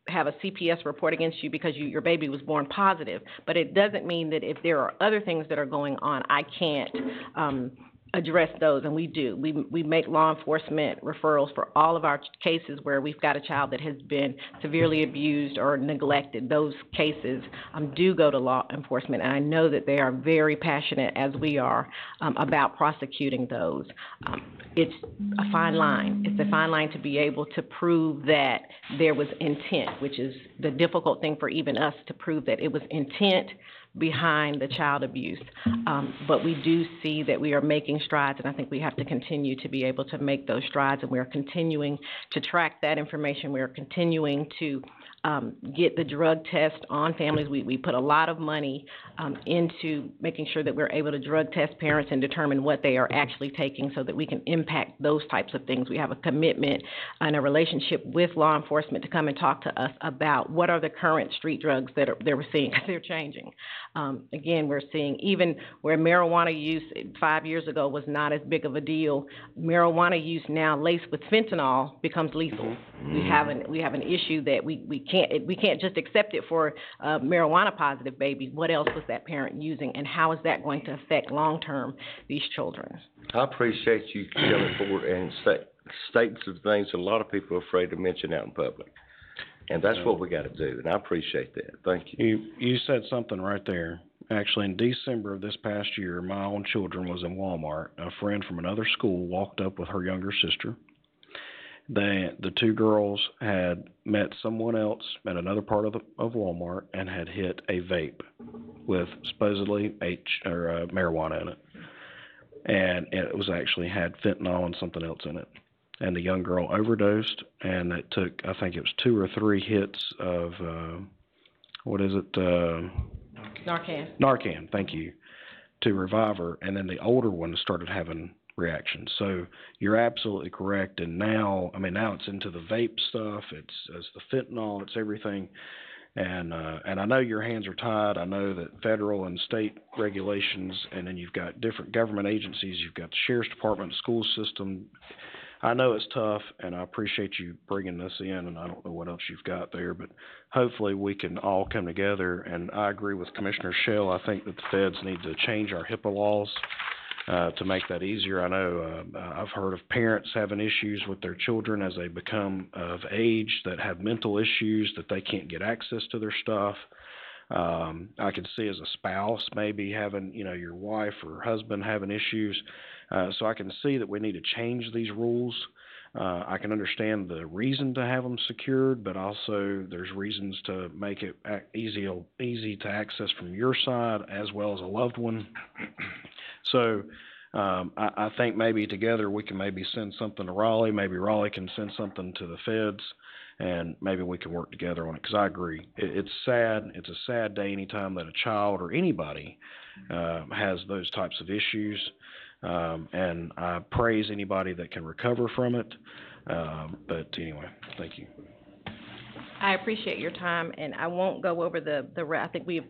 L: have a CPS report against you because your baby was born positive. But it doesn't mean that if there are other things that are going on, I can't address those, and we do. We make law enforcement referrals for all of our cases where we've got a child that has been severely abused or neglected. Those cases do go to law enforcement, and I know that they are very passionate, as we are, about prosecuting those. It's a fine line. It's a fine line to be able to prove that there was intent, which is the difficult thing for even us to prove, that it was intent behind the child abuse. But we do see that we are making strides, and I think we have to continue to be able to make those strides, and we are continuing to track that information. We are continuing to get the drug test on families. We put a lot of money into making sure that we're able to drug test parents and determine what they are actually taking so that we can impact those types of things. We have a commitment and a relationship with law enforcement to come and talk to us about what are the current street drugs that we're seeing, because they're changing. Again, we're seeing even where marijuana use 5 years ago was not as big of a deal, marijuana use now laced with fentanyl becomes lethal. We have an issue that we can't just accept it for marijuana positive babies. What else was that parent using, and how is that going to affect long term these children?
B: I appreciate you coming forward and stating some things a lot of people are afraid to mention out in public. And that's what we got to do, and I appreciate that. Thank you.
J: You said something right there. Actually, in December of this past year, my own children was in Walmart. A friend from another school walked up with her younger sister. The two girls had met someone else at another part of Walmart and had hit a vape with supposedly marijuana in it. And it was actually had fentanyl and something else in it. And the young girl overdosed, and it took, I think it was 2 or 3 hits of, Narcan, thank you, to revive her. And then the older one started having reactions. So you're absolutely correct. And now it's into the vape stuff. It's the fentanyl. It's everything. And I know your hands are tied. I know that federal and state regulations, and then you've got different government agencies. You've got the sheriff's department, the school system. I know it's tough, and I appreciate you bringing this in, and I don't know what else you've got there, but hopefully we can all come together. And I agree with Commissioner Schell. I think that the feds need to change our HIPAA laws to make that easier. I know I've heard of parents having issues with their children as they become of age that have mental issues, that they can't get access to their stuff. I could see as a spouse maybe having, your wife or husband having issues. So I can see that we need to change these rules. I can understand the reason to have them secured, but also there's reasons to make it easy to access from your side as well as a loved one. So I think maybe together we can maybe send something to Raleigh. Maybe Raleigh can send something to the feds, and maybe we can work together on it, because I agree. It's sad. It's a sad day anytime that a child or anybody has those types of issues. And I praise anybody that can recover from it. But anyway, thank you.
L: I appreciate your time, and I won't go over I think we've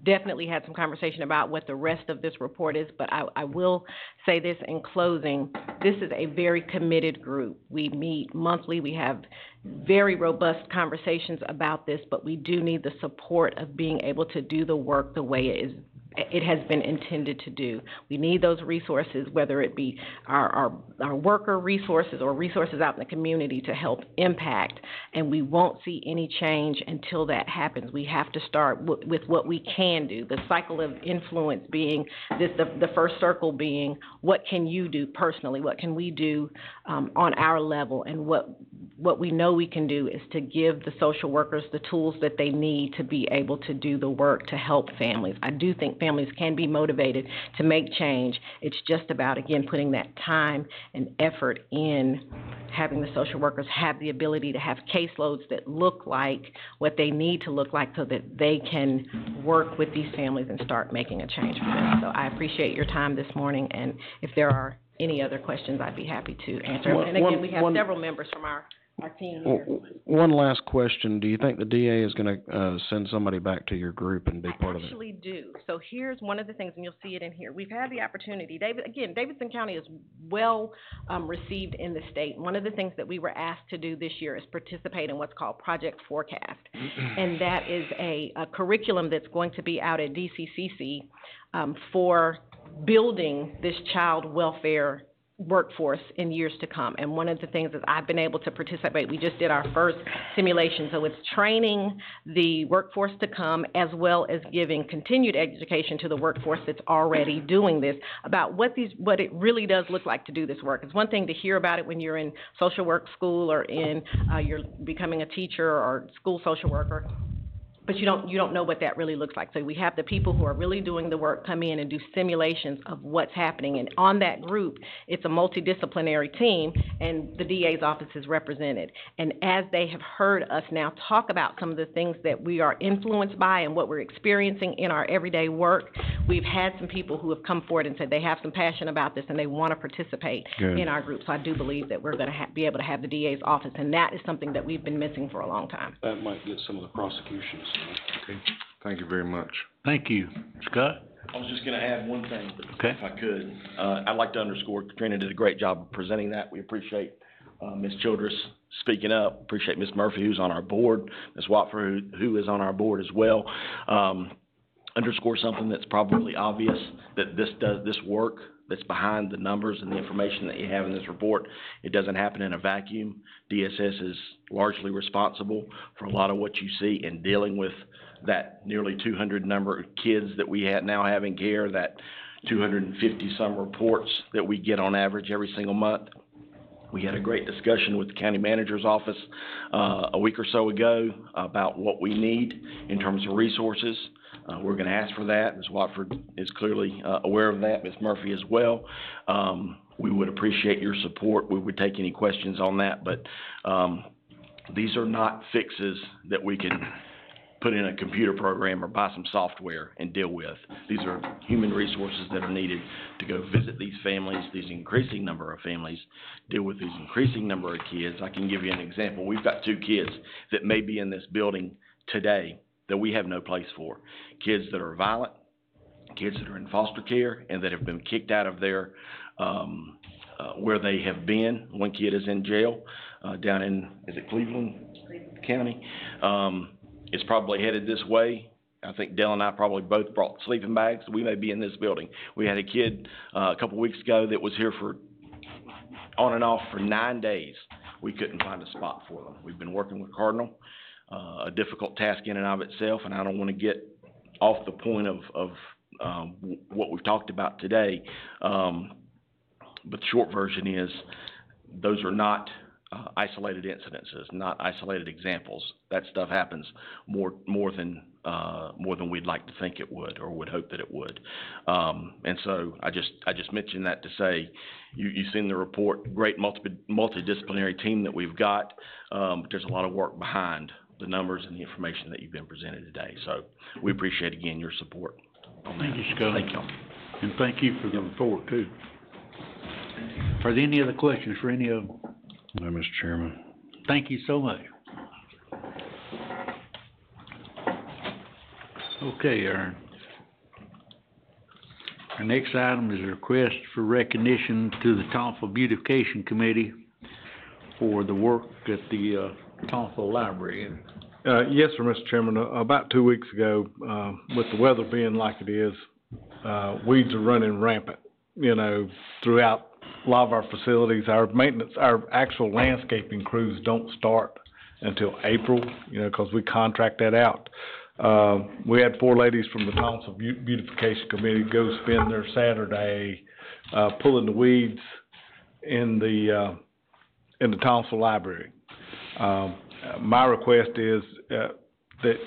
L: definitely had some conversation about what the rest of this report is, but I will say this in closing. This is a very committed group. We meet monthly. We have very robust conversations about this, but we do need the support of being able to do the work the way it is it has been intended to do. We need those resources, whether it be our worker resources or resources out in the community to help impact, and we won't see any change until that happens. We have to start with what we can do. The cycle of influence being the first circle being, what can you do personally? What can we do on our level? And what we know we can do is to give the social workers the tools that they need to be able to do the work to help families. I do think families can be motivated to make change. It's just about, again, putting that time and effort in, having the social workers have the ability to have caseloads that look like what they need to look like so that they can work with these families and start making a change for them. So I appreciate your time this morning, and if there are any other questions, I'd be happy to answer. And again, we have several members from our team here.
J: One last question. Do you think the DA is going to send somebody back to your group and be part of it?
L: I actually do. So here's one of the things, and you'll see it in here. We've had the opportunity. Davidson County is well received in the state. One of the things that we were asked to do this year is participate in what's called Project Forecast. And that is a curriculum that's going to be out at DCCC for building this child welfare workforce in years to come. And one of the things that I've been able to participate, we just did our first simulation, so it's training the workforce to come as well as giving continued education to the workforce that's already doing this about what it really does look like to do this work. It's one thing to hear about it when you're in social work school or you're becoming a teacher or school social worker, but you don't know what that really looks like. So we have the people who are really doing the work come in and do simulations of what's happening. And on that group, it's a multidisciplinary team, and the DA's office is represented. And as they have heard us now talk about some of the things that we are influenced by and what we're experiencing in our everyday work, we've had some people who have come forward and said they have some passion about this and they want to participate in our group. So I do believe that we're going to be able to have the DA's office, and that is something that we've been missing for a long time.
J: That might get some of the prosecutions.
E: Okay, thank you very much.
A: Thank you. Scott?
M: I was just gonna add one thing,
A: Okay.
M: if I could. I'd like to underscore, Katrina did a great job of presenting that. We appreciate, Ms. Childress speaking up. Appreciate Ms. Murphy, who's on our board, Ms. Watford, who is on our board as well. Underscore something that's probably obvious, that this work that's behind the numbers and the information that you have in this report, it doesn't happen in a vacuum. DSS is largely responsible for a lot of what you see in dealing with that nearly 200 number of kids that we now have in care, that 250 some reports that we get on average every single month. We had a great discussion with the county manager's office a week or so ago about what we need in terms of resources. We're going to ask for that. Ms. Watford is clearly aware of that, Ms. Murphy as well. We would appreciate your support. We would take any questions on that, but these are not fixes that we can put in a computer program or buy some software and deal with. These are human resources that are needed to go visit these families, these increasing number of families, deal with these increasing number of kids. I can give you an example. We've got 2 kids that may be in this building today that we have no place for. Kids that are violent, kids that are in foster care, and that have been kicked out of their where they have been. One kid is in jail down in, is it Cleveland County? It's probably headed this way. I think Dell and I probably both brought sleeping bags. We may be in this building. We had a kid a couple weeks ago that was here for on and off for 9 days. We couldn't find a spot for them. We've been working with Cardinal, a difficult task in and of itself, and I don't want to get off the point of what we've talked about today. But the short version is those are not isolated incidences, not isolated examples. That stuff happens more than we'd like to think it would or would hope that it would. And so I just mentioned that to say you've seen the report, great multidisciplinary team that we've got. But there's a lot of work behind the numbers and the information that you've been presented today. So we appreciate again your support on that.
A: Thank you, Scott.
M: Thank you.
A: And thank you for the report too. Are there any other questions for any of them?
J: No, Mr. Chairman.
A: Thank you so much. Okay, our next item is a request for recognition to the tonfa Beautification Committee for the work at the tonfa Library.
N: Yes, sir, Mr. Chairman. About 2 weeks ago, with the weather being like it is, weeds are running rampant, you know, throughout a lot of our facilities. Our maintenance, our actual landscaping crews don't start until April, you know, 'cause we contract that out. We had 4 ladies from the Council Beautification Committee go spend their Saturday, pulling the weeds in the Council Library. My request is, that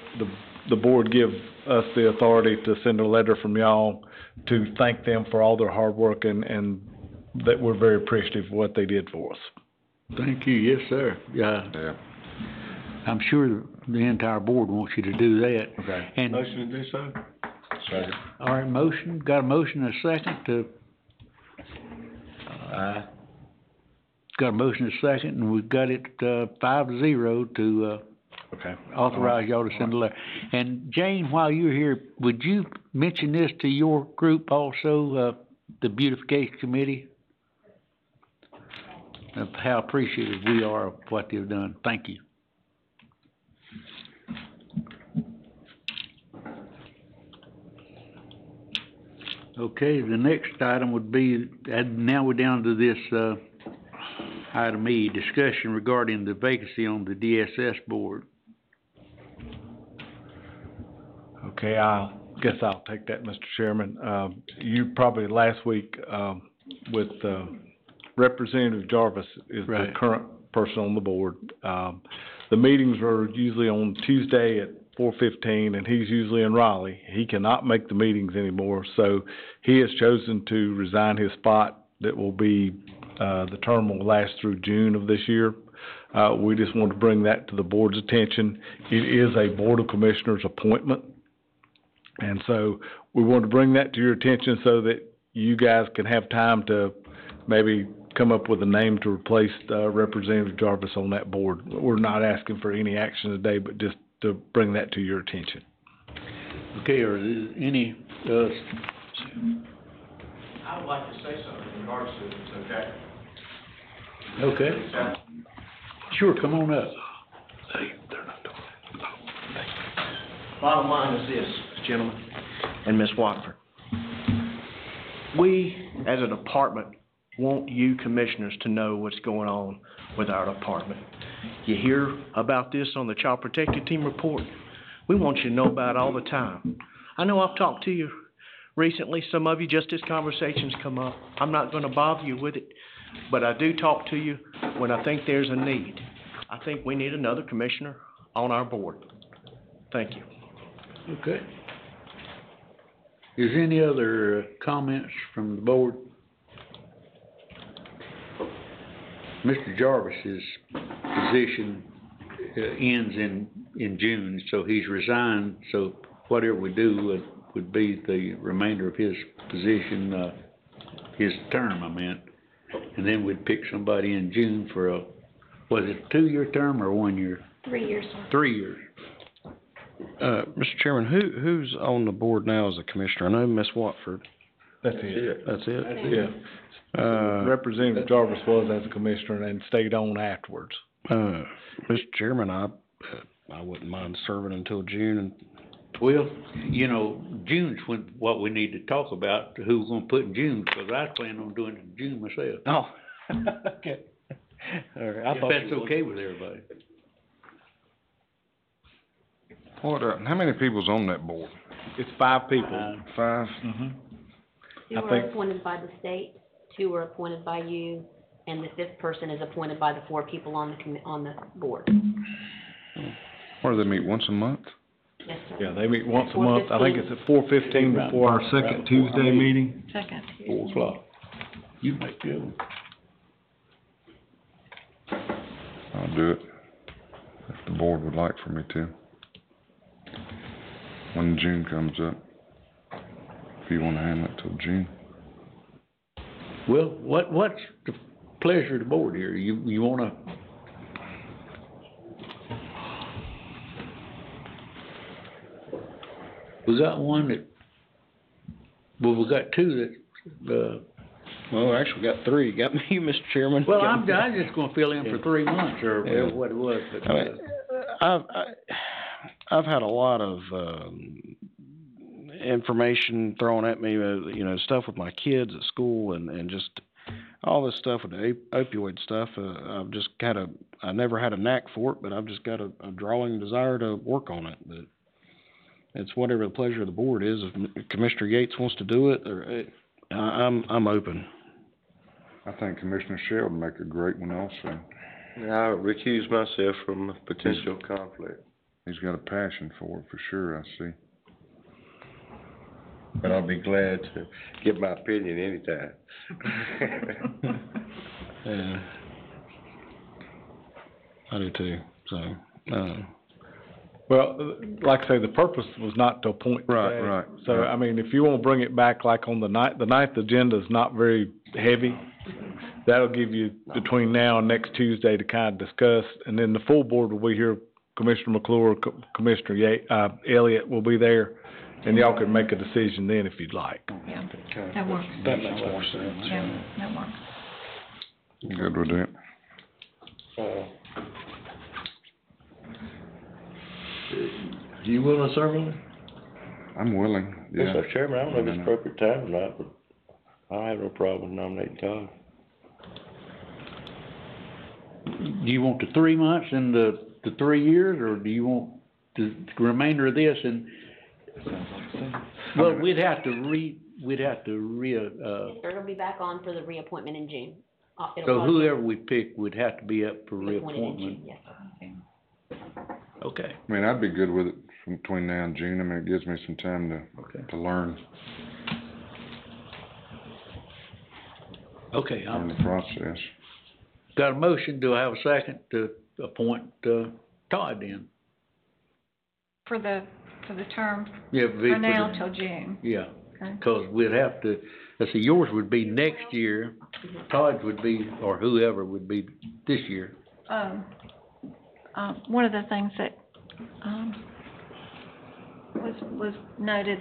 N: the board give us the authority to send a letter from y'all to thank them for all their hard work and that we're very appreciative of what they did for us.
A: Thank you, yes, sir.
E: Yeah.
A: I'm sure the entire board wants you to do that.
N: Okay.
A: And,
N: Motion to do so? Second.
A: all right, motion, got a motion and a second to, got a motion and a second, and we've got it, 5-0 to,
N: Okay.
A: authorize y'all to send a letter. And Jane, while you're here, would you mention this to your group also, the beautification committee? Of how appreciative we are of what they've done. Thank you. Okay, the next item would be, now we're down to this, item E, discussion regarding the vacancy on the DSS board.
N: Okay, I guess I'll take that, Mr. Chairman. You probably last week, with, Representative Jarvis is the
A: Right.
N: current person on the board. The meetings are usually on Tuesday at 4:15, and he's usually in Raleigh. He cannot make the meetings anymore, so he has chosen to resign his spot. That will be, the term will last through June of this year. We just want to bring that to the board's attention. It is a Board of Commissioners appointment. And so we want to bring that to your attention so that you guys can have time to maybe come up with a name to replace Representative Jarvis on that board. We're not asking for any action today, but just to bring that to your attention.
A: Okay, are there any,
I: I would like to say something in regards to this, okay?
A: okay. Sure, come on up.
O: Bottom line is this, gentlemen and Ms. Watford. We, as a department, want you commissioners to know what's going on with our department. You hear about this on the Child Protective Team report. We want you to know about it all the time. I know I've talked to you recently, some of you, just as conversations come up. I'm not gonna bother you with it, but I do talk to you when I think there's a need. I think we need another commissioner on our board. Thank you.
A: Okay. Is there any other comments from the board? Mr. Jarvis's position ends in June, so he's resigned, so whatever we do would be the remainder of his position, his term, I meant. And then we'd pick somebody in June for was it a 2-year term or 1 year?
F: 3 years, sir.
A: 3 years.
J: Mr. Chairman, who's on the board now as a commissioner? I know Ms. Watford.
N: That's it.
J: That's it?
N: Yeah. Representative Jarvis was as a commissioner and stayed on afterwards.
J: Mr. Chairman, I wouldn't mind serving until June. And
A: Well, you know, June's what we need to talk about, who we're gonna put in June, because I was planning on doing it in June myself.
J: Oh, okay. All right.
A: If that's okay with everybody.
E: How many people's on that board?
N: It's 5 people.
E: 5?
N: Mm-hmm.
F: 2 are appointed by the state, 2 are appointed by you, and the 5th person is appointed by the 4 people on the board.
E: Where do they meet, once a month?
F: Yes, sir.
N: Yeah, they meet once a month. I think it's at 4:15 before our second Tuesday meeting.
G: Second.
A: 4 o'clock. You make the other one.
E: I'll do it, if the board would like for me to. When June comes up, if you wanna handle it till June.
A: Well, what's the pleasure of the board here? You wanna? We got one that, well, we got 2 that,
J: well, actually, we got 3. Got me, Mr. Chairman.
A: well, I'm just gonna fill in for 3 months or whatever what it was, but,
J: I mean, I've had a lot of information thrown at me, you know, stuff with my kids at school and just all this stuff with the opioid stuff. I never had a knack for it, but I've just got a drawing desire to work on it. But it's whatever the pleasure of the board is. If Commissioner Yates wants to do it, or I'm open.
E: I think Commissioner Shell would make a great one also.
B: I recuse myself from potential conflict.
E: He's got a passion for it, for sure, I see.
B: But I'll be glad to give my opinion anytime.
J: Yeah. I do too, so,
N: Well, like I say, the purpose was not to appoint today.
E: Right.
N: So, I mean, if you wanna bring it back like on the ninth agenda is not very heavy. That'll give you between now and next Tuesday to kind of discuss, and then the full board will be here. Commissioner McClure, Commissioner Elliott will be there, and y'all can make a decision then if you'd like.
P: Yeah, that works.
J: that makes more sense.
P: Yeah, that works.
E: Good with that.
B: Do you willing to serve on it?
E: I'm willing, yeah.
B: Mr. Chairman, I don't know if it's appropriate time or not, but I have no problem nominating Todd.
A: Do you want the 3 months and the 3 years, or do you want the remainder of this and? Well, we'd have to
F: It'll be back on for the reappointment in June.
A: so whoever we pick would have to be up for
F: Reappointed in
A: reappointment.
F: June, yes.
A: Okay.
E: I mean, I'd be good with it from between now and June. I mean, it gives me some time to learn.
A: Okay,
E: In the process.
A: got a motion, do I have a second to appoint, Todd in?
P: For the term,
A: Yeah,
P: for now till June.
A: Yeah,
P: Okay.
A: cause we'd have to, let's see, yours would be next year, Todd's would be, or whoever would be this year.
P: One of the things that, was noted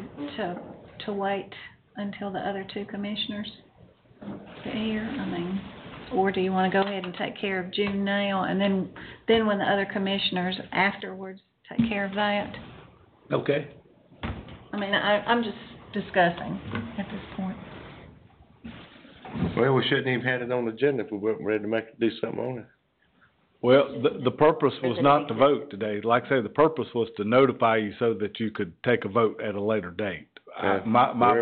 P: to wait until the other two commissioners get here, I mean, or do you wanna go ahead and take care of June now, and then when the other commissioners afterwards take care of that?
A: Okay.
P: I mean, I'm just discussing at this point.
B: Well, we shouldn't even had it on the agenda if we weren't ready to do something on it.
N: Well, the purpose was not to vote today. Like I say, the purpose was to notify you so that you could take a vote at a later date. That was not my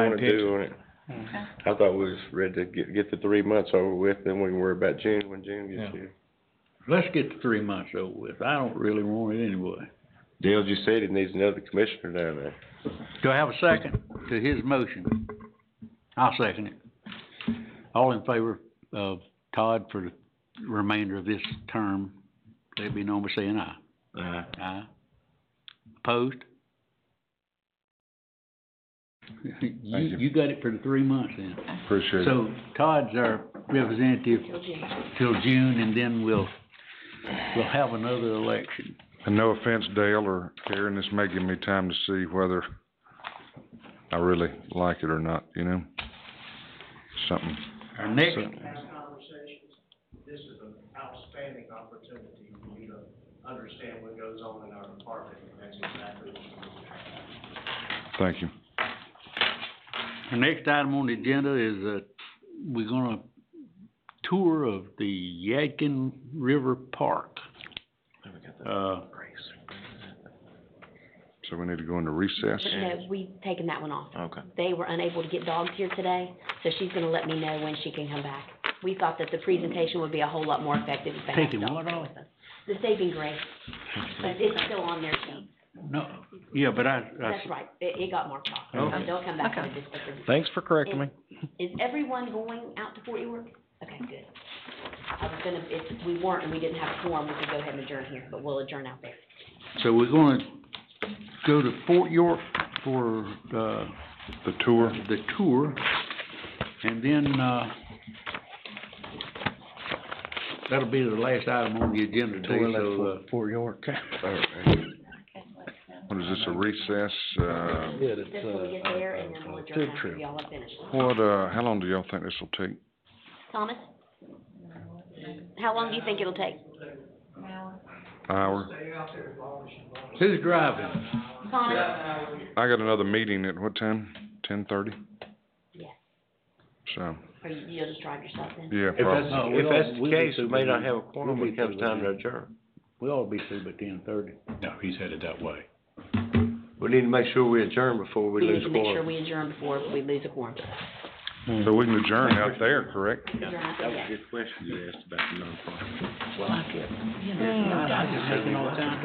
N: intention.
P: Okay.
B: I thought we was ready to get the 3 months over with, then we can worry about June when June gets here.
A: Let's get the 3 months over with, I don't really want it anyway.
B: Dale just said he needs another commissioner down there.
A: Do I have a second to his motion? I'll second it. All in favor of Todd for the remainder of this term, let be known by saying aye.
B: Aye.
A: Aye. Opposed? You got it for the 3 months then.
E: Appreciate it.
A: So Todd's our representative till June, and then we'll have another election.
E: And no offense, Dale or Karen, this may give me time to see whether I really like it or not, you know? Something.
A: Our next,
O: This is an outstanding opportunity for you to understand what goes on in our department, and that's exactly what you're doing.
E: Thank you.
A: our next item on the agenda is, we're gonna tour of the Yadkin River Park.
E: So we need to go into recess?
F: No, we've taken that one off.
B: Okay.
F: They were unable to get dogs here today, so she's gonna let me know when she can come back. We thought that the presentation would be a whole lot more effective if they had
A: Taking
F: dogs
A: what
F: here
A: off?
F: with us. The saving grace, but it's still on their sheet.
A: No, yeah, but
F: That's right, it got marked off.
A: Okay.
F: They'll come back
P: Okay.
F: and discuss it.
J: Thanks for correcting me.
F: Is everyone going out to Fort York? Okay, good. I was gonna, if we weren't and we didn't have a quorum, we could go ahead and adjourn here, but we'll adjourn out there.
A: So we're gonna go to Fort York for,
E: The tour?
A: the tour, and then, that'll be the last item on the agenda today, so,
J: Fort York.
E: What is this, a recess?
J: Yeah,
F: Just when we get there, and then we'll adjourn
J: field
F: after
J: trip.
F: y'all have finished.
E: What, how long do y'all think this will take?
F: Thomas? How long do you think it'll take?
E: Hour?
A: who's driving?
F: Connor?
E: I got another meeting at what time? 10:30?
F: Yeah.
E: So,
F: Or you'll just drive yourself in?
E: yeah,
A: If
E: probably.
A: that's the case, we may not have a quorum when it comes time to adjourn.
Q: We ought to be through by 10:30.
K: No, he's headed that way.
A: We need to make sure we adjourn before we
F: We need
A: lose
F: to make sure
A: quorum.
F: we adjourn before we lose a quorum.
E: So we can adjourn out there, correct?
F: Adjourn out there, yeah.
A: good question you asked about the nonprofit.
Q: Well, I can't, you know, I just taking all the time.